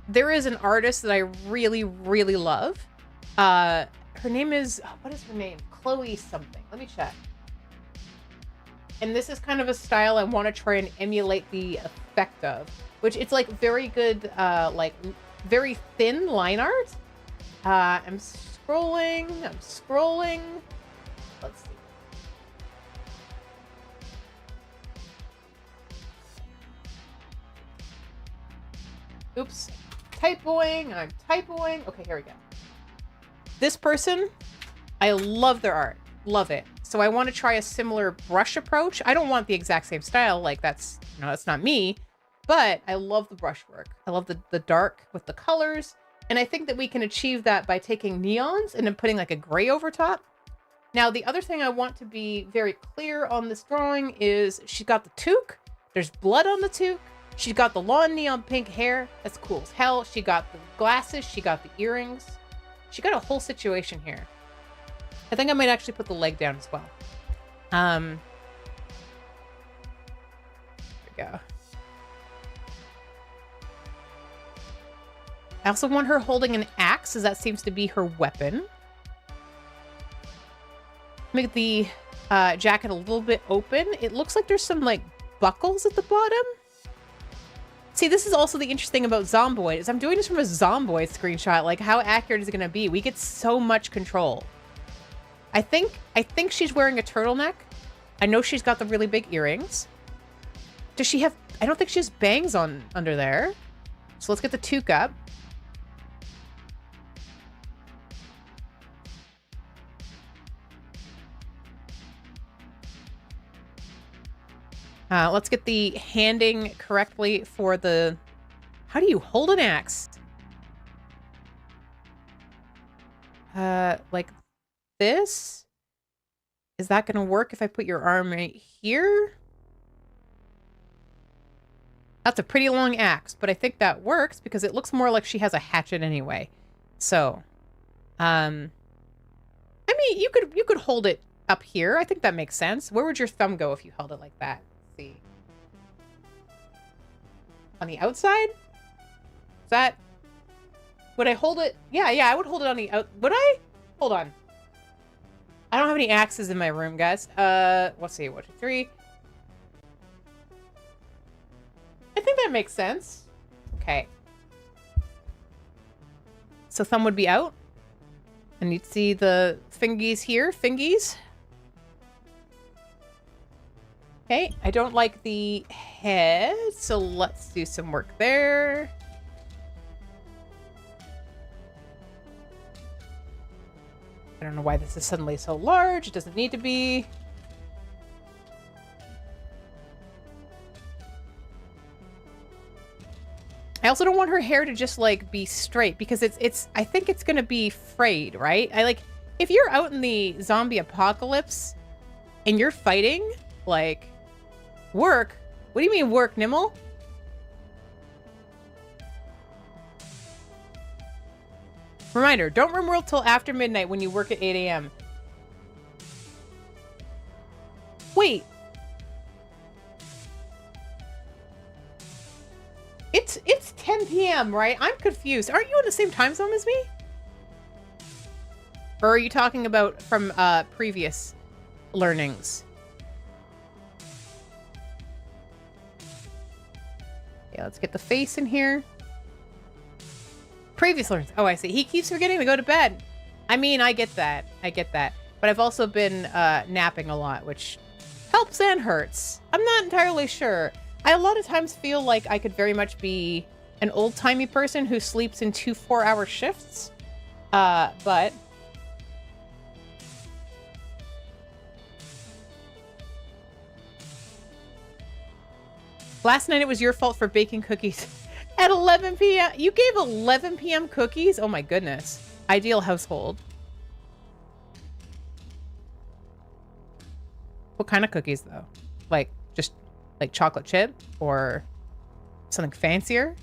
There is an artist that I really, really love. Her name is, what is her name? Chloe something. Let me check. And this is kind of a style I want to try and emulate the effect of, which it's like very good, like very thin line art. I'm scrolling. Let's see. Oops. Typoing. I'm typoing. Okay, here we go. This person, I love their art. Love it. So I want to try a similar brush approach. I don't want the exact same style. Like that's, you know, that's not me. But I love the brushwork. I love the dark with the colors. And I think that we can achieve that by taking neons and then putting like a gray over top. Now, the other thing I want to be very clear on this drawing is she's got the toque. There's blood on the toque. She's got the long neon pink hair. That's cool as hell. She got the glasses. She got the earrings. She got a whole situation here. I think I might actually put the leg down as well. There we go. I also want her holding an axe, as that seems to be her weapon. Make the jacket a little bit open. It looks like there's some like buckles at the bottom. See, this is also the interesting about Zomboid, is I'm doing this from a Zomboid screenshot. Like, how accurate is it going to be? We get so much control. I think she's wearing a turtleneck. I know she's got the really big earrings. Does she have... I don't think she has bangs on under there. So let's get the toque up. Let's get the handing correctly for the... How do you hold an axe? Like this? Is that going to work if I put your arm right here? That's a pretty long axe, but I think that works because it looks more like she has a hatchet anyway. So, I mean, you could hold it up here. I think that makes sense. Where would your thumb go if you held it like that? See. On the outside? Is that... Would I hold it? Yeah, I would hold it on the out... Would I? Hold on. I don't have any axes in my room, guys. Let's see. 1, 2, 3. I think that makes sense. Okay. So thumb would be out. And you'd see the fingies here. Fingies. Okay, I don't like the head, so let's do some work there. I don't know why this is suddenly so large. It doesn't need to be. I also don't want her hair to just like be straight because it's I think it's gonna be frayed, right? If you're out in the zombie apocalypse and you're fighting, like, work? What do you mean work, Nimble? Reminder, don't RimWorld till after midnight when you work at 8 a.m. Wait. It's 10 p.m., right? I'm confused. Aren't you in the same time zone as me? Or are you talking about from previous learnings? Yeah, let's get the face in here. Previous learnings. Oh, I see. He keeps forgetting to go to bed. I mean, I get that. But I've also been napping a lot, which helps and hurts. I'm not entirely sure. I a lot of times feel like I could very much be an old-timey person who sleeps in 2 4-hour shifts. But... Last night it was your fault for baking cookies at 11 p.m. You gave 11 p.m. cookies? Oh my goodness. Ideal household. What kind of cookies though? Like just like chocolate chip or something fancier?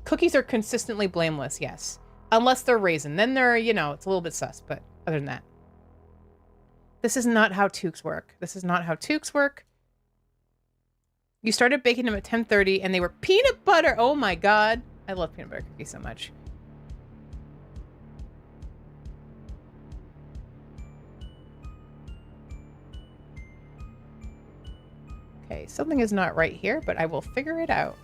Cookies are consistently blameless, yes. Unless they're raisin. Then they're, you know, it's a little bit sus, but other than that. This is not how toques work. This is not how toques work. You started baking them at 10:30 and they were peanut butter. Oh my god. I love peanut butter cookies so much. Okay, something is not right here, but I will figure it out.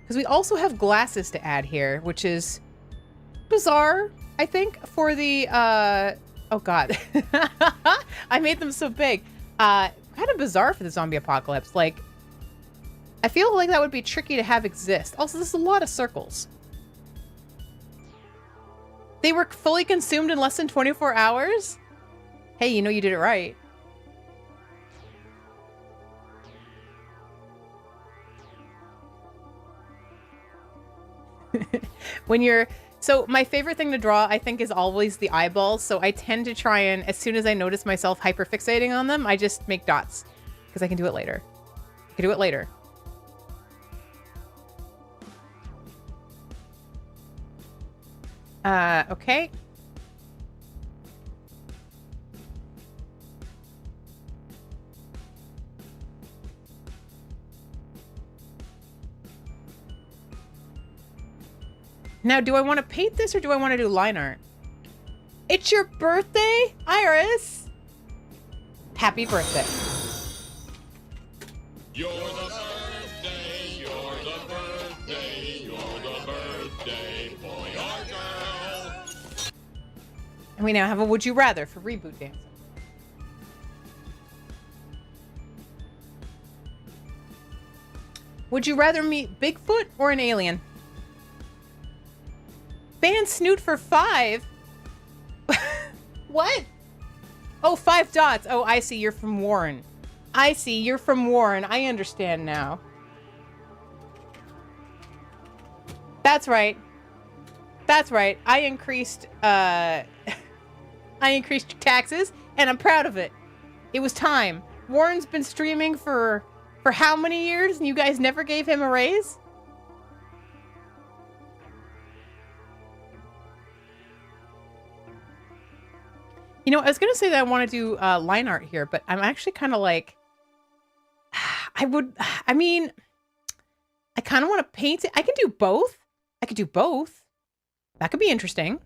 Because we also have glasses to add here, which is bizarre, I think, for the, oh god. I made them so big. Kind of bizarre for the zombie apocalypse. Like, I feel like that would be tricky to have exist. Also, there's a lot of circles. They were fully consumed in less than 24 hours? Hey, you know you did it right. When you're... So my favorite thing to draw, I think, is always the eyeballs. So I tend to try and, as soon as I notice myself hyperfixating on them, I just make dots. Because I can do it later. I can do it later. Okay. Now, do I want to paint this or do I want to do line art? It's your birthday, Iris! Happy birthday. You're the birthday, you're the birthday, you're the birthday boy or girl. And we now have a Would You Rather for reboot dancing. Would you rather meet Bigfoot or an alien? Ban Snoot for 5? What? Oh, 5 dots. Oh, I see. You're from Warren. I see. You're from Warren. I understand now. That's right. That's right. I increased taxes, and I'm proud of it. It was time. Warren's been streaming for how many years, and you guys never gave him a raise? You know, I was going to say that I want to do line art here, but I'm actually kind of like, I mean, I kind of want to paint it. I can do both. I could do both. That could be interesting.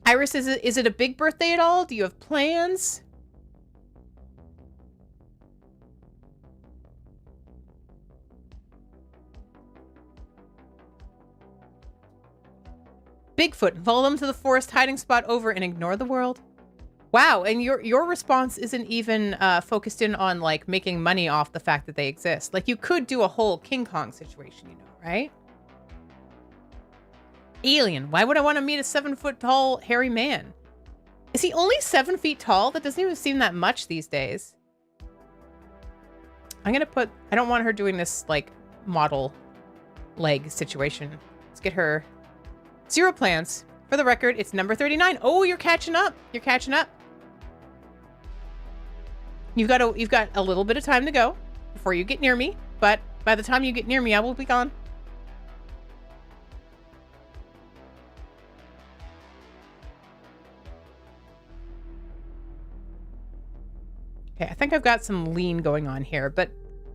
Iris, is it a big birthday at all? Do you have plans? Bigfoot, follow them to the forest hiding spot over and ignore the world. Wow, and your response isn't even focused in on like making money off the fact that they exist. Like you could do a whole King Kong situation, you know, right? Alien, why would I want to meet a 7-foot tall hairy man? Is he only 7 feet tall? That doesn't even seem that much these days. I'm gonna put, I don't want her doing this like model leg situation. Let's get her 0 plans. For the record, it's number 39. Oh, you're catching up. You're catching up. You've got a little bit of time to go before you get near me, but by the time you get near me, I will be gone. Okay, I think I've got some lean going on here, but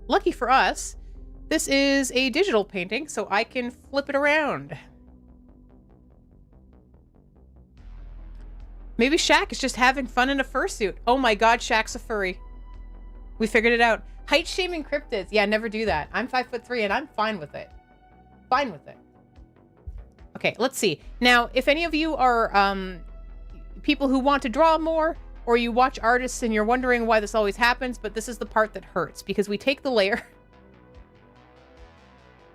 lucky for us, this is a digital painting, so I can flip it around. Maybe Shaq is just having fun in a fursuit. Oh my god, Shaq's a furry. We figured it out. Height shaming cryptids. Yeah, never do that. I'm 5'3" and I'm fine with it. Fine with it. Okay, let's see. Now, if any of you are people who want to draw more, or you watch artists and you're wondering why this always happens, but this is the part that hurts, because we take the layer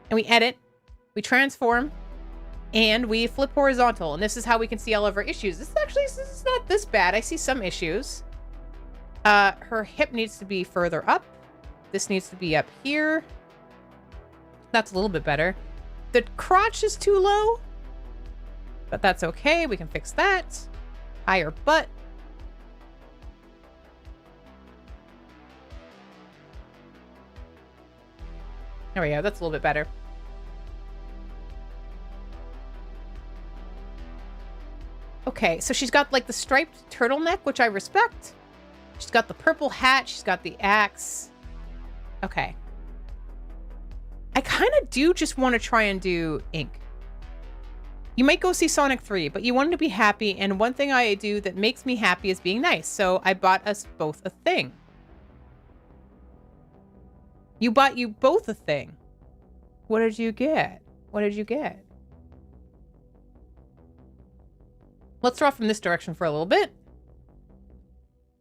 and we edit, we transform, and we flip horizontal, and this is how we can see all of our issues. This is not this bad. I see some issues. Her hip needs to be further up. This needs to be up here. That's a little bit better. The crotch is too low, but that's okay. We can fix that. Higher butt. There we go. That's a little bit better. Okay, so she's got like the striped turtleneck, which I respect. She's got the purple hat. She's got the axe. Okay. I kind of do just want to try and do ink. You might go see Sonic 3, but you want to be happy. And one thing I do that makes me happy is being nice. So I bought us both a thing. You bought you both a thing. What did you get? What did you get? Let's draw from this direction for a little bit.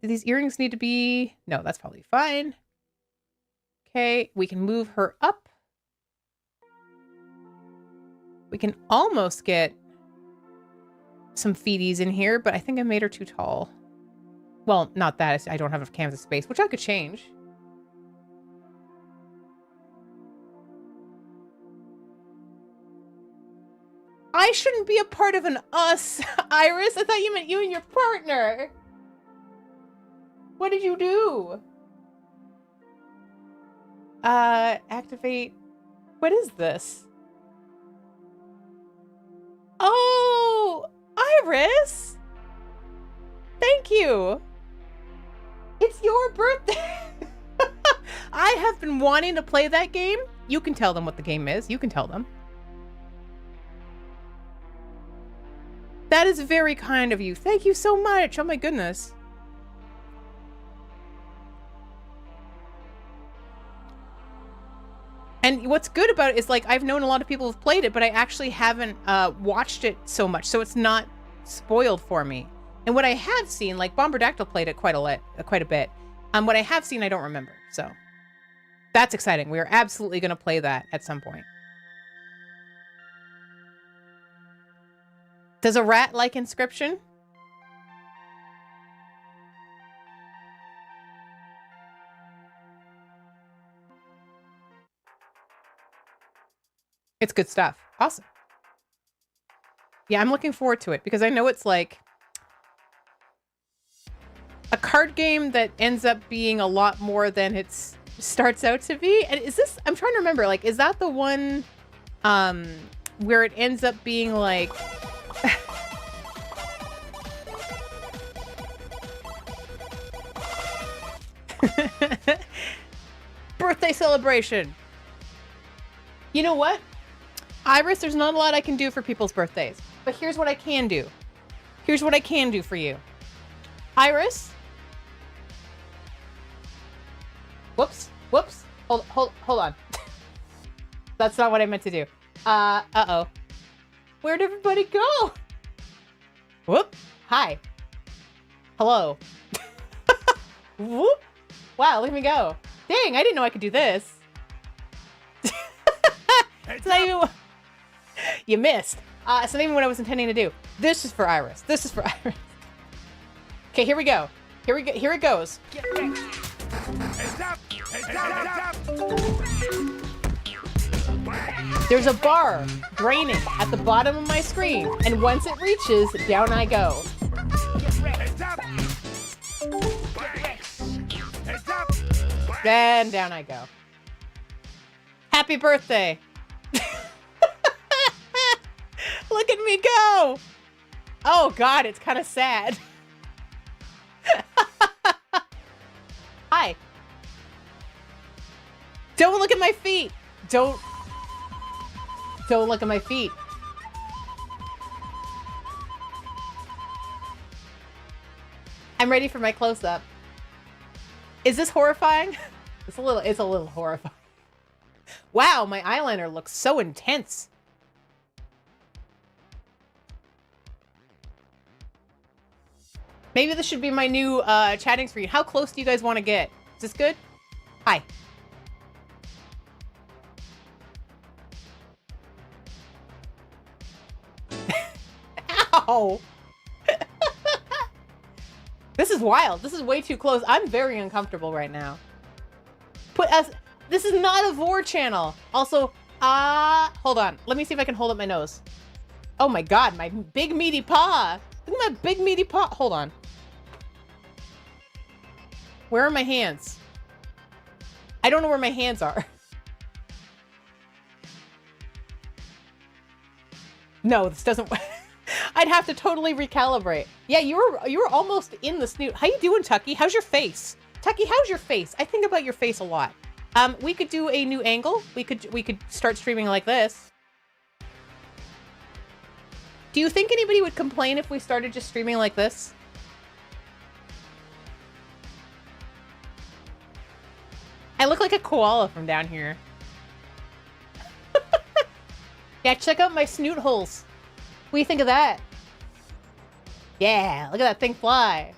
Do these earrings need to be... No, that's probably fine. Okay, we can move her up. We can almost get some feeties in here, but I think I made her too tall. Well, not that. I don't have enough canvas space, which I could change. I shouldn't be a part of an us, Iris. I thought you meant you and your partner. What did you do? Activate. What is this? Oh, Iris. Thank you. It's your birthday. I have been wanting to play that game. You can tell them what the game is. You can tell them. That is very kind of you. Thank you so much. Oh my goodness. And what's good about it is, like, I've known a lot of people who've played it, but I actually haven't watched it so much, so it's not spoiled for me. And what I have seen, like, Bomberdactyl played it quite a bit. What I have seen, I don't remember. So that's exciting. We are absolutely going to play that at some point. Does a rat like Inscription? It's good stuff. Awesome. Yeah, I'm looking forward to it because I know it's like a card game that ends up being a lot more than it starts out to be. And is this, I'm trying to remember, like, is that the one where it ends up being like... Birthday celebration. You know what? Iris, there's not a lot I can do for people's birthdays, but here's what I can do. Here's what I can do for you. Iris. Whoops. Hold on. That's not what I meant to do. Uh-oh. Where'd everybody go? Whoop. Hi. Hello. Whoop. Wow, look at me go. Dang, I didn't know I could do this. It's not even... You missed. It's not even what I was intending to do. This is for Iris. This is for Iris. Okay, here we go. Here it goes. Get ready. Heads up. There's a bar draining at the bottom of my screen, and once it reaches, down I go. Get ready. Heads up. Heads up. And down I go. Happy birthday. Look at me go. Oh God, it's kind of sad. Hi. Don't look at my feet. Don't look at my feet. I'm ready for my close-up. Is this horrifying? It's a little horrifying. Wow, my eyeliner looks so intense. Maybe this should be my new chatting screen. How close do you guys want to get? Is this good? Hi. Ow. This is wild. This is way too close. I'm very uncomfortable right now. This is not a vor channel. Also, hold on. Let me see if I can hold up my nose. Oh my God, my big meaty paw. Look at my big meaty paw. Hold on. Where are my hands? I don't know where my hands are. No, this doesn't work. I'd have to totally recalibrate. Yeah, you were almost in the snoot. How you doing, Tucky? How's your face? Tucky, how's your face? I think about your face a lot. We could do a new angle. We could start streaming like this. Do you think anybody would complain if we started just streaming like this? I look like a koala from down here. Yeah, check out my snoot holes. What do you think of that? Yeah, look at that thing fly.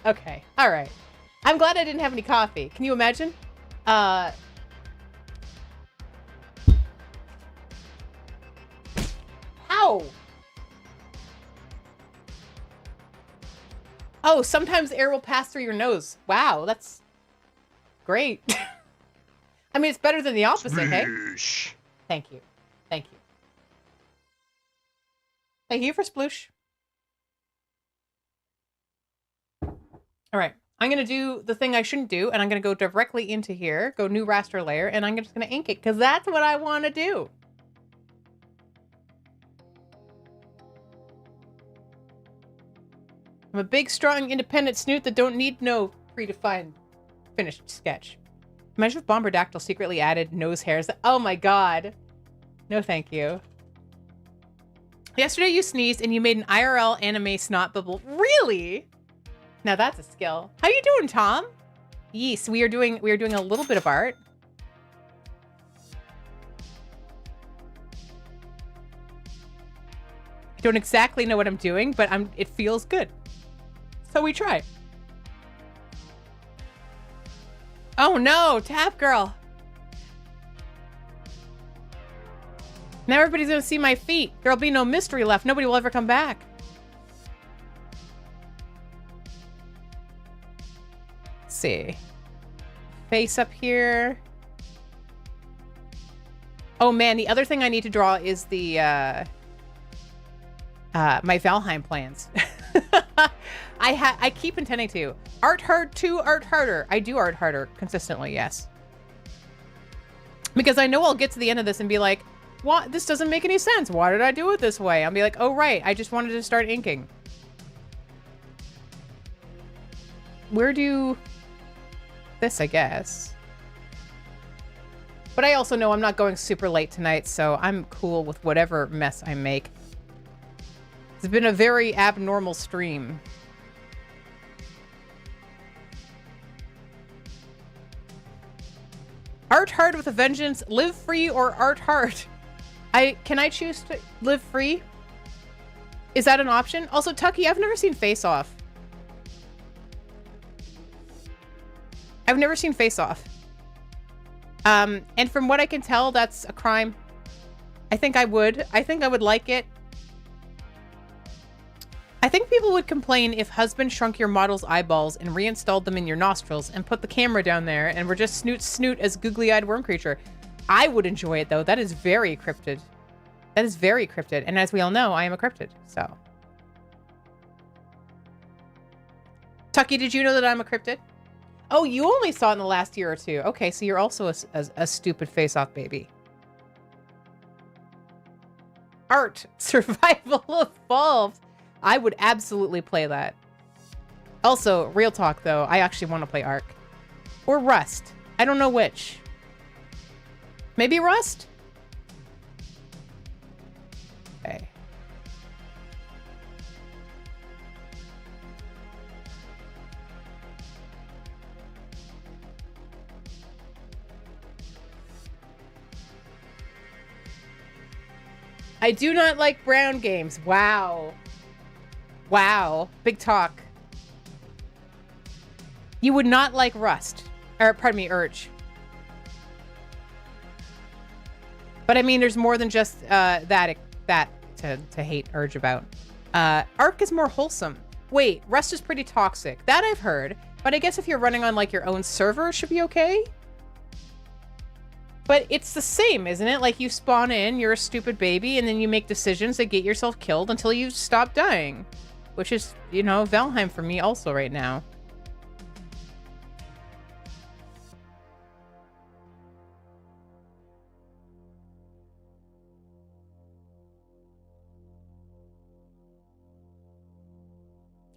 Okay, all right. I'm glad I didn't have any coffee. Can you imagine? Ow! Oh, sometimes air will pass through your nose. Wow, that's great. I mean, it's better than the opposite, hey? Thank you. Thank you. Thank you for sploosh. All right. I'm going to do the thing I shouldn't do, and I'm going to go directly into here, go new raster layer, and I'm just going to ink it, because that's what I want to do. I'm a big, strong, independent snoot that don't need no predefined finished sketch. Imagine if Bomberdactyl secretly added nose hairs. Oh my God. No, thank you. Yesterday you sneezed and you made an IRL anime snot bubble. Really? Now that's a skill. How you doing, Tom? Yes, we are doing a little bit of art. I don't exactly know what I'm doing, but it feels good. So we try. Oh no, Tap Girl. Now everybody's gonna see my feet. There'll be no mystery left. Nobody will ever come back. Let's see. Face up here. Oh man, the other thing I need to draw is the my Valheim plans. I keep intending to. Art hard to art harder. I do art harder consistently, yes. Because I know I'll get to the end of this and be like, what? This doesn't make any sense. Why did I do it this way? I'll be like, oh right, I just wanted to start inking. Where do this, I guess. But I also know I'm not going super late tonight, so I'm cool with whatever mess I make. It's been a very abnormal stream. Art hard with a vengeance, live free or art hard. Can I choose to live free? Is that an option? Also, Tucky, I've never seen Face Off. I've never seen Face Off. And from what I can tell, that's a crime. I think I would like it. I think people would complain if husband shrunk your model's eyeballs and reinstalled them in your nostrils and put the camera down there and were just snoot as googly-eyed worm creature. I would enjoy it though. That is very cryptid. That is very cryptid. And as we all know, I am a cryptid, so. Tucky, did you know that I'm a cryptid? Oh, you only saw it in the last year or two. Okay, so you're also a stupid face-off baby. Art. Survival Evolved. I would absolutely play that. Also, real talk though, I actually want to play Ark. Or Rust. I don't know which. Maybe Rust? Okay. I do not like brown games. Wow. Wow. Big talk. You would not like Rust. Or, pardon me, Urge. But I mean, there's more than just that to hate Urge about. Ark is more wholesome. Wait, Rust is pretty toxic. That I've heard. But I guess if you're running on like your own server, it should be okay. But it's the same, isn't it? Like you spawn in, you're a stupid baby, and then you make decisions that get yourself killed until you stop dying. Which is, you know, Valheim for me also right now.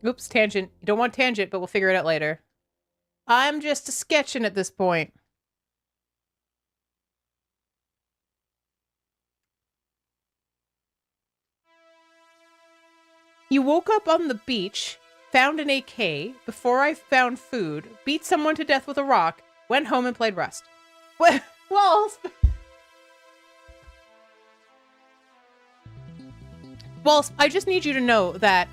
Oops, tangent. You don't want tangent, but we'll figure it out later. I'm just sketching at this point. You woke up on the beach, found an AK, before I found food, beat someone to death with a rock, went home and played Rust. Well, I just need you to know that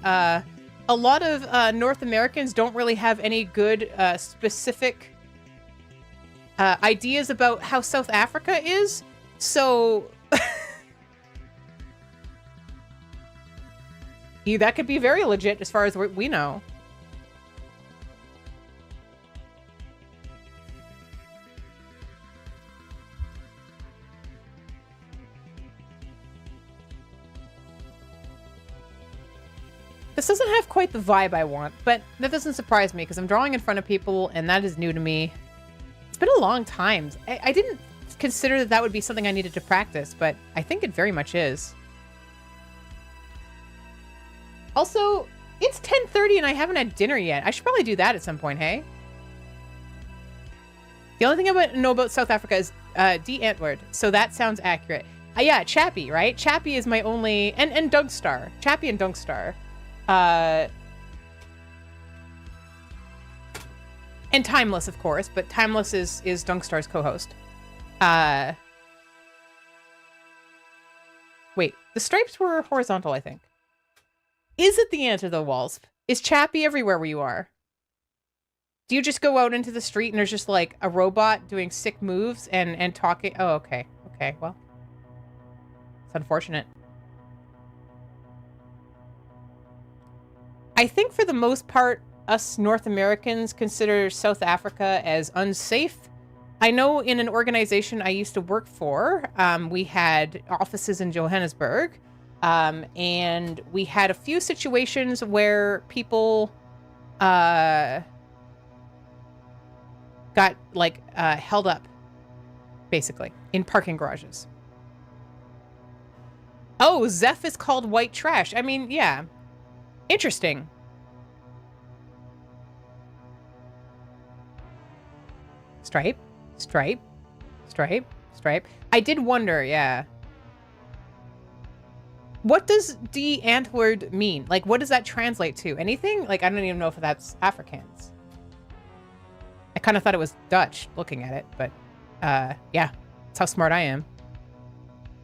a lot of North Americans don't really have any good specific ideas about how South Africa is, so that could be very legit as far as we know. This doesn't have quite the vibe I want, but that doesn't surprise me because I'm drawing in front of people and that is new to me. It's been a long time. I didn't consider that that would be something I needed to practice, but I think it very much is. Also, it's 10:30 and I haven't had dinner yet. I should probably do that at some point, hey? The only thing I know about South Africa is de-antlered, so that sounds accurate. Yeah, Chappie, right? Chappie is my only... And Dunkstar. Chappie and Dunkstar. And Timeless, of course, but Timeless is Dunkstar's co-host. Wait, the stripes were horizontal, I think. Is it the answer, though, Walsp? Is Chappie everywhere where you are? Do you just go out into the street and there's just, like, a robot doing sick moves and talking? Oh, okay. Okay, well. It's unfortunate. I think for the most part, us North Americans consider South Africa as unsafe. I know in an organization I used to work for, we had offices in Johannesburg, and we had a few situations where people got, like, held up, basically, in parking garages. Oh, Zeph is called white trash. I mean, yeah. Interesting. Stripe, stripe, stripe, stripe. I did wonder, yeah. What does de-antlered mean? Like, what does that translate to? Anything? Like, I don't even know if that's Afrikaans. I kind of thought it was Dutch, looking at it, but, yeah. That's how smart I am.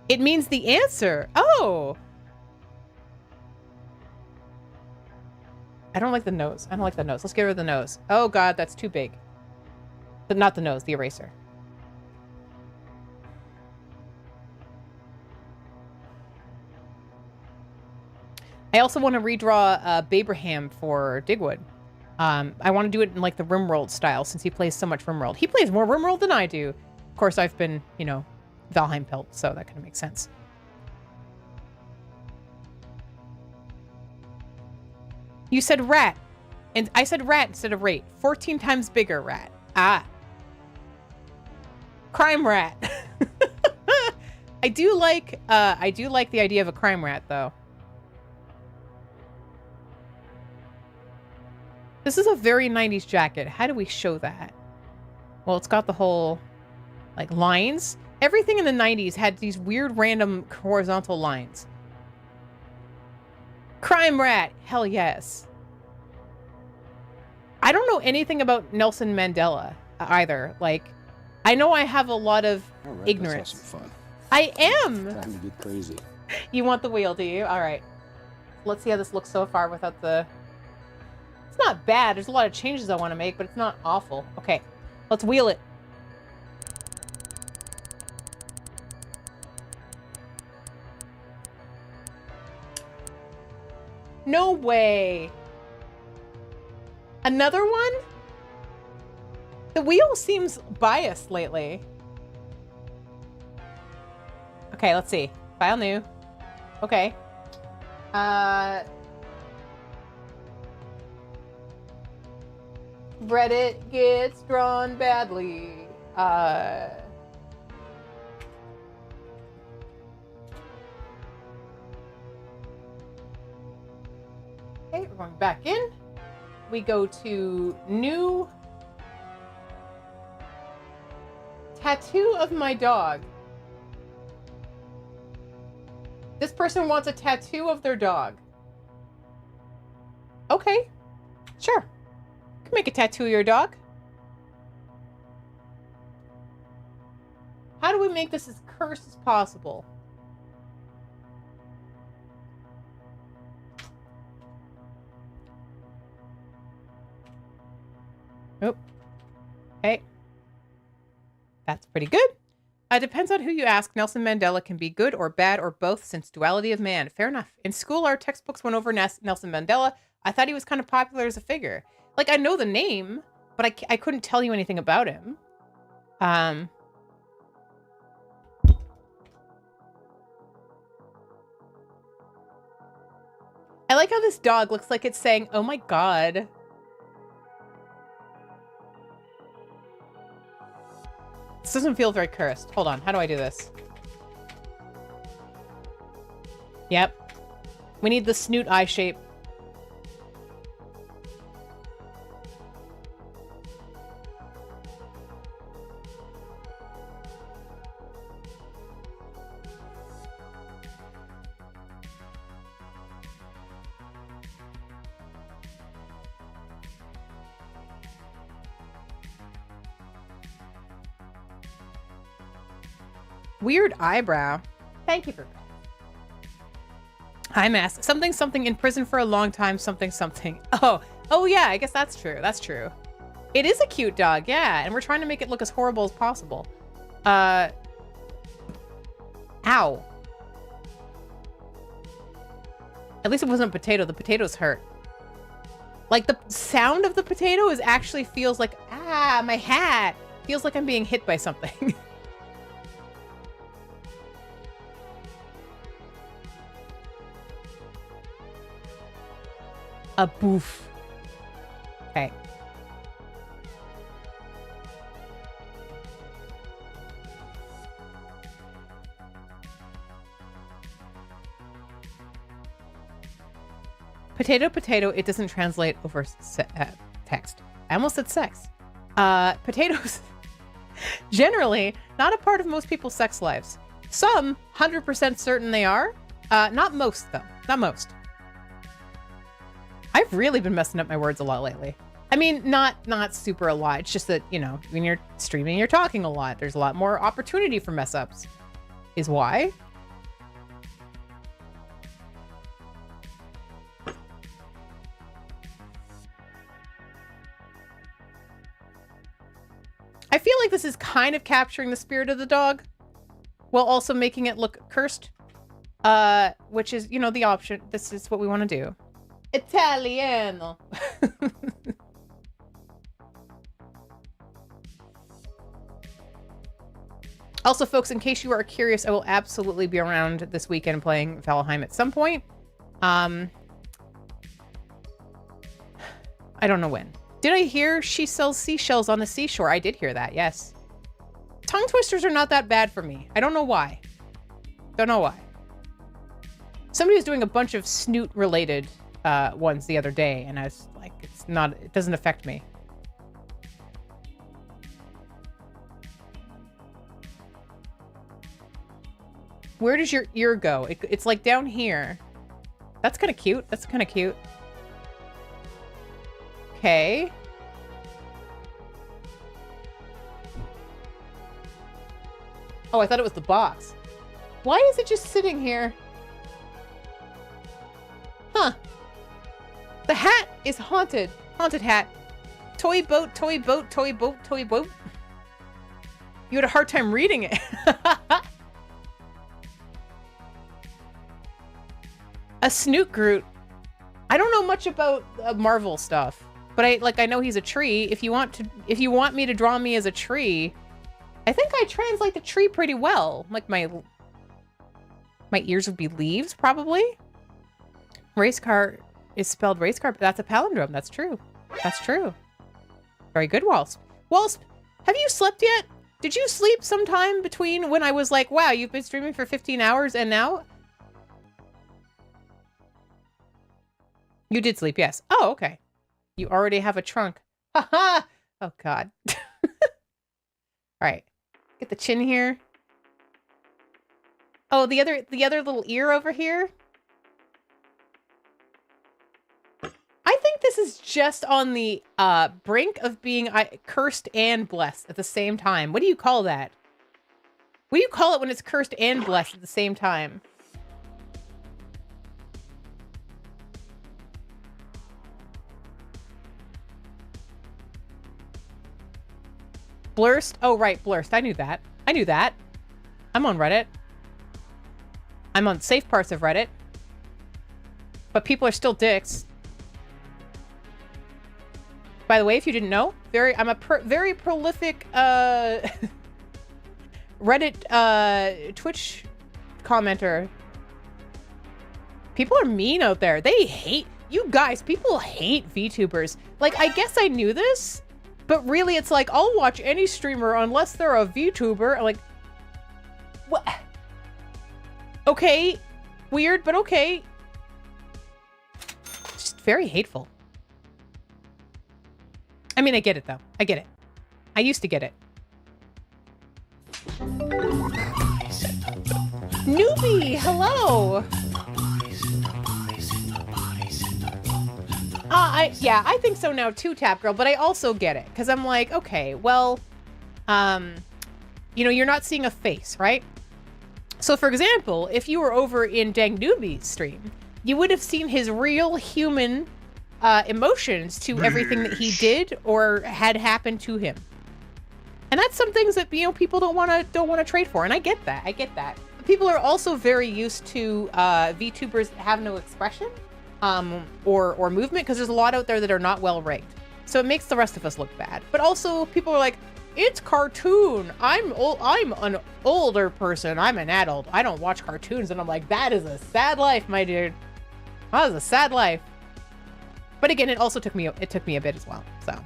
It means the answer. Oh! I don't like the nose. I don't like the nose. Let's get rid of the nose. Oh, God, that's too big. But not the nose, the eraser. I also want to redraw Babraham for Digwood. I want to do it in like the Rimworld style since he plays so much Rimworld. He plays more Rimworld than I do. Of course, I've been, you know, Valheim pelt, so that kind of makes sense. You said rat, and I said rat instead of rate. 14 times bigger rat. Ah. Crime rat. I do like the idea of a crime rat, though. This is a very 90s jacket. How do we show that? Well, it's got the whole, like, lines. Everything in the 90s had these weird random horizontal lines. Crime rat. Hell yes. I don't know anything about Nelson Mandela either. Like, I know I have a lot of ignorance. Let's have some fun. I am. Time to get crazy. You want the wheel, do you? All right. Let's see how this looks so far without the... It's not bad. There's a lot of changes I want to make, but it's not awful. Okay. Let's wheel it. No way. Another one? The wheel seems biased lately. Okay, let's see. File new. Okay. Reddit gets drawn badly. Okay, we're going back in. We go to new tattoo of my dog. This person wants a tattoo of their dog. Okay, sure. Can make a tattoo of your dog. How do we make this as cursed as possible? Nope. Okay. That's pretty good. Depends on who you ask. Nelson Mandela can be good or bad or both, since duality of man. Fair enough. In school, our textbooks went over Nelson Mandela. I thought he was kind of popular as a figure. Like, I know the name, but I couldn't tell you anything about him. I like how this dog looks like it's saying, oh my God. This doesn't feel very cursed. Hold on. How do I do this? Yep. We need the snoot eye shape. Weird eyebrow. Thank you for... Hi, Mask. Something, something in prison for a long time. Something, something. Oh yeah, I guess that's true. That's true. It is a cute dog, yeah. And we're trying to make it look as horrible as possible. Ow. At least it wasn't a potato. The potatoes hurt. Like, the sound of the potato is actually feels like, ah, my hat. Feels like I'm being hit by something. A boof. Okay. Potato, potato, it doesn't translate over text. I almost said sex. Potatoes, generally, not a part of most people's sex lives. Some, 100% certain they are. Not most, though. Not most. I've really been messing up my words a lot lately. I mean, not super a lot. It's just that, you know, when you're streaming, you're talking a lot. There's a lot more opportunity for mess ups. Is why. I feel like this is kind of capturing the spirit of the dog while also making it look cursed. Which is, you know, the option. This is what we want to do. Italiano. Also, folks, in case you are curious, I will absolutely be around this weekend playing Valheim at some point. I don't know when. Did I hear she sells seashells on the seashore? I did hear that, yes. Tongue twisters are not that bad for me. I don't know why. Don't know why. Somebody was doing a bunch of snoot-related ones the other day, and I was like, it doesn't affect me. Where does your ear go? It's like down here. That's kind of cute. That's kind of cute. Okay. Oh, I thought it was the box. Why is it just sitting here? Huh. The hat is haunted. Haunted hat. Toy boat, toy boat, toy boat, toy boat. You had a hard time reading it. A Snoot Groot. I don't know much about Marvel stuff, But I know he's a tree. If you want me to draw me as a tree, I think I translate the tree pretty well. Like my ears would be leaves, probably. Race car is spelled race car, but that's a palindrome. That's true. That's true. Very good, Walsp. Walsp, have you slept yet? Did you sleep sometime between when I was like, wow, you've been streaming for 15 hours and now? You did sleep, yes. Oh, okay. You already have a trunk. Haha! Oh, God. All right. Get the chin here. Oh, the other little ear over here. I think this is just on the brink of being cursed and blessed at the same time. What do you call that? What do you call it when it's cursed and blessed at the same time? Blurst? Oh, right, blurst. I knew that. I knew that. I'm on Reddit. I'm on safe parts of Reddit. But people are still dicks. By the way, if you didn't know, I'm a very prolific Reddit Twitch commenter. People are mean out there. They hate you guys. People hate VTubers. Like, I guess I knew this, but really it's like, I'll watch any streamer unless they're a VTuber. I'm like, what? Okay, weird, but okay. Just very hateful. I mean, I get it, though. I get it. I used to get it. Newbie, hello! Yeah, I think so now too, Tap Girl, but I also get it. Because I'm like, okay, well, you know, you're not seeing a face, right? So, for example, if you were over in Dang Newbie's stream, you would have seen his real human emotions to everything that he did or had happened to him. And that's some things that, you know, people don't want to trade for. And I get that. I get that. People are also very used to VTubers that have no expression or movement, because there's a lot out there that are not well rigged. So it makes the rest of us look bad. But also people are like, it's cartoon. I'm an older person. I'm an adult. I don't watch cartoons. And I'm like, that is a sad life, my dude. That is a sad life. But again, it also took me a bit as well. So,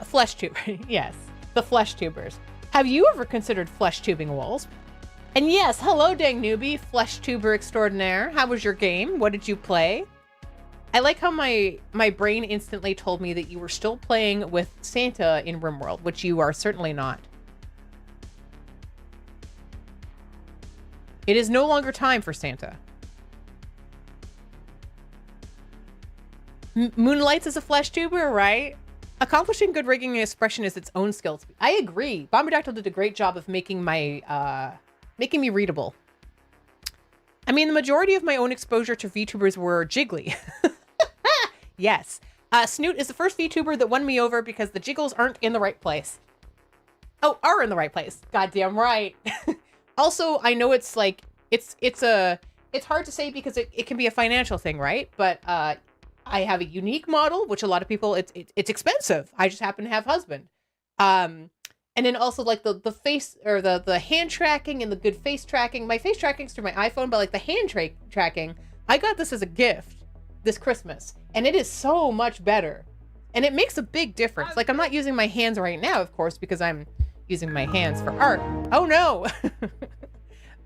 flesh tube, yes, the flesh tubers. Have you ever considered flesh tubing, Wolves? And yes, hello, Dang Newbie, flesh tuber extraordinaire. How was your game? What did you play? I like how my brain instantly told me that you were still playing with Santa in RimWorld, which you are certainly not. It is no longer time for Santa. Moonlights as a flesh tuber, right? Accomplishing good rigging and expression is its own skill. I agree. Bomberdactyl did a great job of making my making me readable. I mean, the majority of my own exposure to VTubers were Jiggly. Yes. Snoot is the first VTuber that won me over because the jiggles aren't in the right place. Oh, are in the right place. Goddamn right. Also, I know it's like it's hard to say because it can be a financial thing, right? But I have a unique model, which a lot of people, it's expensive. I just happen to have husband. And then also like the face or the hand tracking and the good face tracking. My face tracking's through my iPhone, but like the hand tracking, I got this as a gift this Christmas, and it is so much better. And it makes a big difference. Like, I'm not using my hands right now, of course, because I'm using my hands for art. Oh no.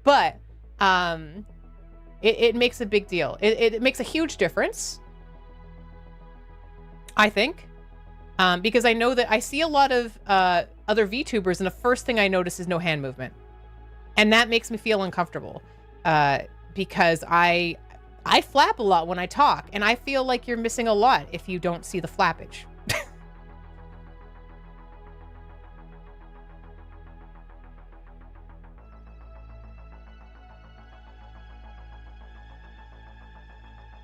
But it makes a big deal. It makes a huge difference, I think, because I know that I see a lot of other VTubers, and the first thing I notice is no hand movement, and that makes me feel uncomfortable because I flap a lot when I talk, and I feel like you're missing a lot if you don't see the flappage.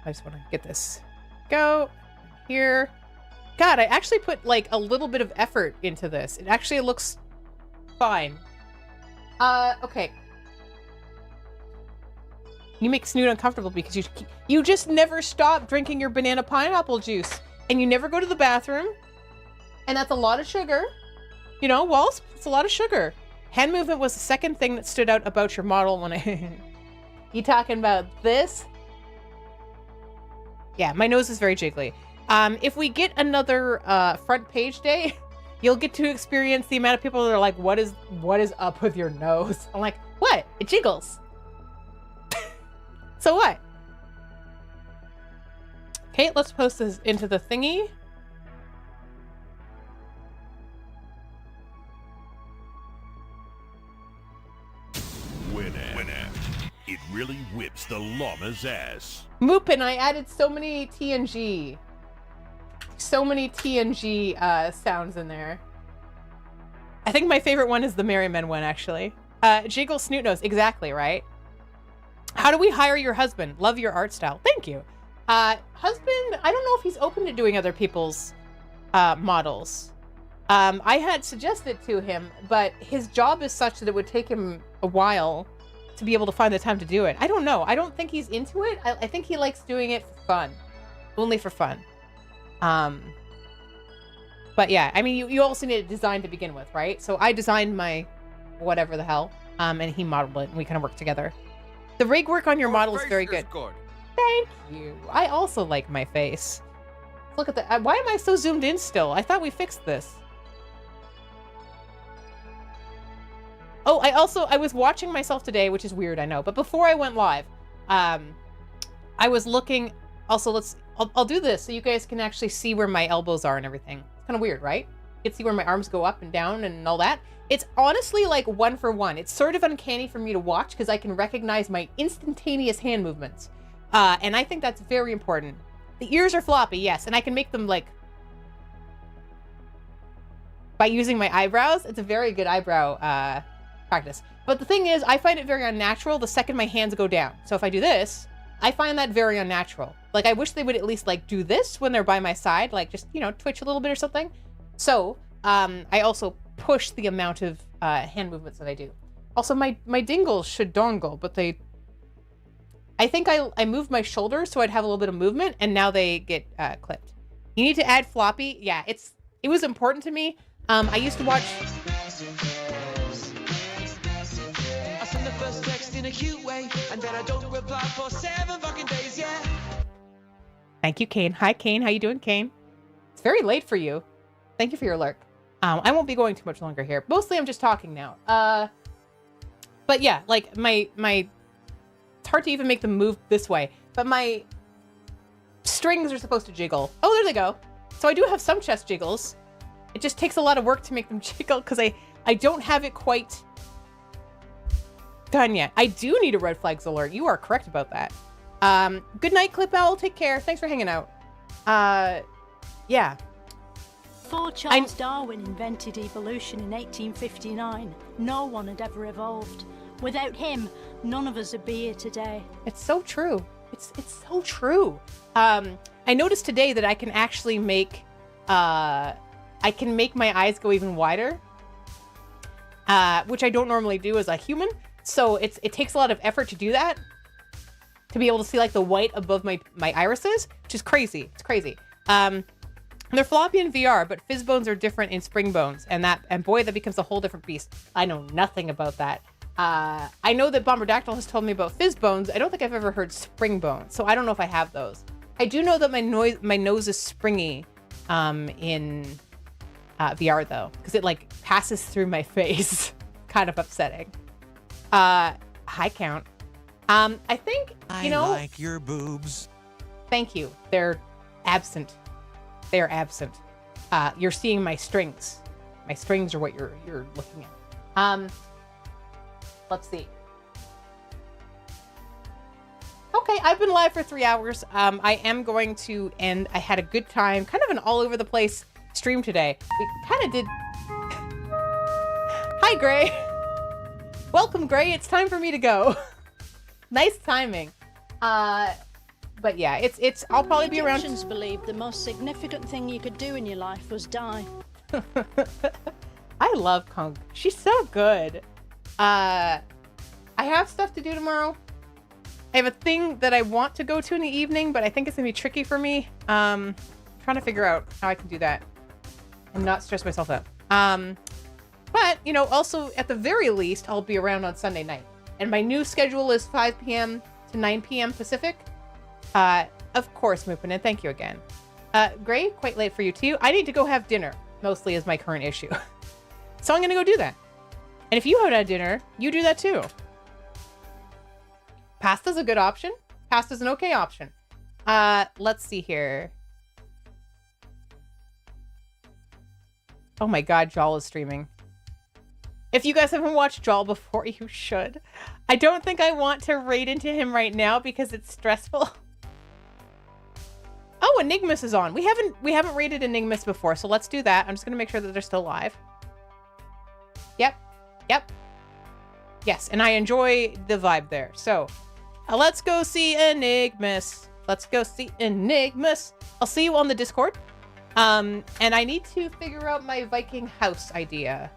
I just want to get this go here. God, I actually put like a little bit of effort into this. It actually looks fine. Okay. You make Snoot uncomfortable because you just never stop drinking your banana pineapple juice, and you never go to the bathroom, and that's a lot of sugar. You know, Walls, it's a lot of sugar. Hand movement was the second thing that stood out about your model when I... You talking about this? Yeah, my nose is very jiggly. If we get another front page day, you'll get to experience the amount of people that are like, what is up with your nose? I'm like, what? It jiggles. So what? Okay, let's post this into the thingy. Winner. It really whips the llama's ass. Moopin, I added so many TNG. So many TNG sounds in there. I think my favorite one is the Merryman one, actually. Jiggle Snoot Nose, exactly, right? How do we hire your husband? Love your art style. Thank you. Husband, I don't know if he's open to doing other people's models. I had suggested to him, but his job is such that it would take him a while to be able to find the time to do it. I don't know. I don't think he's into it. I think he likes doing it for fun. Only for fun. But yeah, I mean, you also need a design to begin with, right? So I designed my whatever the hell, and he modeled it, and we kind of worked together. The rig work on your model is very good. Thank you. I also like my face. Look at that. Why am I so zoomed in still? I thought we fixed this. Oh, I was watching myself today, which is weird, I know. But before I went live, I was looking. Also, I'll do this so you guys can actually see where my elbows are and everything. It's kind of weird, right? You can see where my arms go up and down and all that. It's honestly like 1 for 1. It's sort of uncanny for me to watch because I can recognize my instantaneous hand movements. And I think that's very important. The ears are floppy, yes, and I can make them like by using my eyebrows. It's a very good eyebrow practice. But the thing is, I find it very unnatural the second my hands go down. So if I do this, I find that very unnatural. Like, I wish they would at least like do this when they're by my side, like just, you know, twitch a little bit or something. So I also push the amount of hand movements that I do. Also, my dingles should dongle, but I think I moved my shoulders so I'd have a little bit of movement, and now they get clipped. You need to add floppy. Yeah, it was important to me. I used to watch. I send the first text in a cute way, and then I don't reply for 7 fucking days, yeah. Thank you, Kane. Hi, Kane. How you doing, Kane? It's very late for you. Thank you for your lurk. I won't be going too much longer here. Mostly I'm just talking now. But yeah, like my it's hard to even make them move this way, but my strings are supposed to jiggle. Oh, there they go. So I do have some chest jiggles. It just takes a lot of work to make them jiggle because I don't have it quite done yet. I do need a red flags alert. You are correct about that. Good night, Clip Owl. Take care. Thanks for hanging out. Yeah. Before Charles Darwin invented evolution in 1859, no one had ever evolved. Without him, none of us would be here today. It's so true. It's so true. I noticed today that I can actually make my eyes go even wider, which I don't normally do as a human. So it takes a lot of effort to do that, to be able to see like the white above my irises, which is crazy. It's crazy. They're floppy in VR, but fizz bones are different in spring bones, and boy, that becomes a whole different beast. I know nothing about that. I know that Bomberdactyl has told me about fizz bones. I don't think I've ever heard spring bones, so I don't know if I have those. I do know that my nose is springy in VR though, because it like passes through my face. Kind of upsetting. High count. I think, you know. I like your boobs. Thank you. They're absent. They are absent. You're seeing my strings. My strings are what you're looking at. Let's see. Okay, I've been live for 3 hours. I am going to end. I had a good time. Kind of an all over the place stream today. We kind of did. Hi, Gray. Welcome, Gray. It's time for me to go. Nice timing. But yeah, it's. I'll probably be around. Egyptians believed the most significant thing you could do in your life was die. I love Kunk. She's so good. I have stuff to do tomorrow. I have a thing that I want to go to in the evening, but I think it's gonna be tricky for me. Trying to figure out how I can do that and not stress myself out. But, you know, also at the very least, I'll be around on Sunday night. And my new schedule is 5 p.m. to 9 p.m. Pacific. Of course, Mupin, and thank you again. Gray, quite late for you too. I need to go have dinner, mostly is my current issue. So I'm gonna go do that. And if you haven't had dinner, you do that too. Pasta's a good option. Pasta's an okay option. Let's see here. Oh my god, Jal is streaming. If you guys haven't watched Jal before, you should. I don't think I want to raid into him right now because it's stressful. Oh, Enigmas is on. We haven't raided Enigmas before, so let's do that. I'm just gonna make sure that they're still live. Yep. Yes, and I enjoy the vibe there. So, let's go see Enigmas. Let's go see Enigmas. I'll see you on the Discord. And I need to figure out my Viking house idea.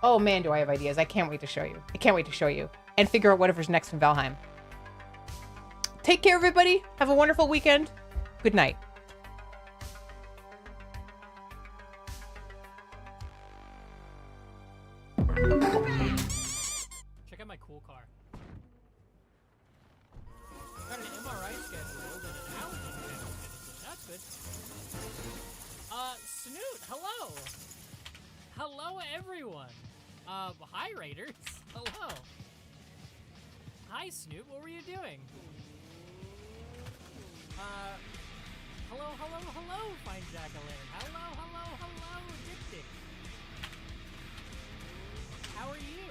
Oh man, do I have ideas. I can't wait to show you. I can't wait to show you. And figure out whatever's next in Valheim. Take care, everybody. Have a wonderful weekend. Good night. Check out my cool car. Got an MRI scheduled and an allergy scheduled. That's good. Snoot, hello. Hello, everyone. Hi, Raiders. Hello. Hi, Snoot. What were you doing? Hello, fine jack-o'-lantern. Hello, Dick. How are you?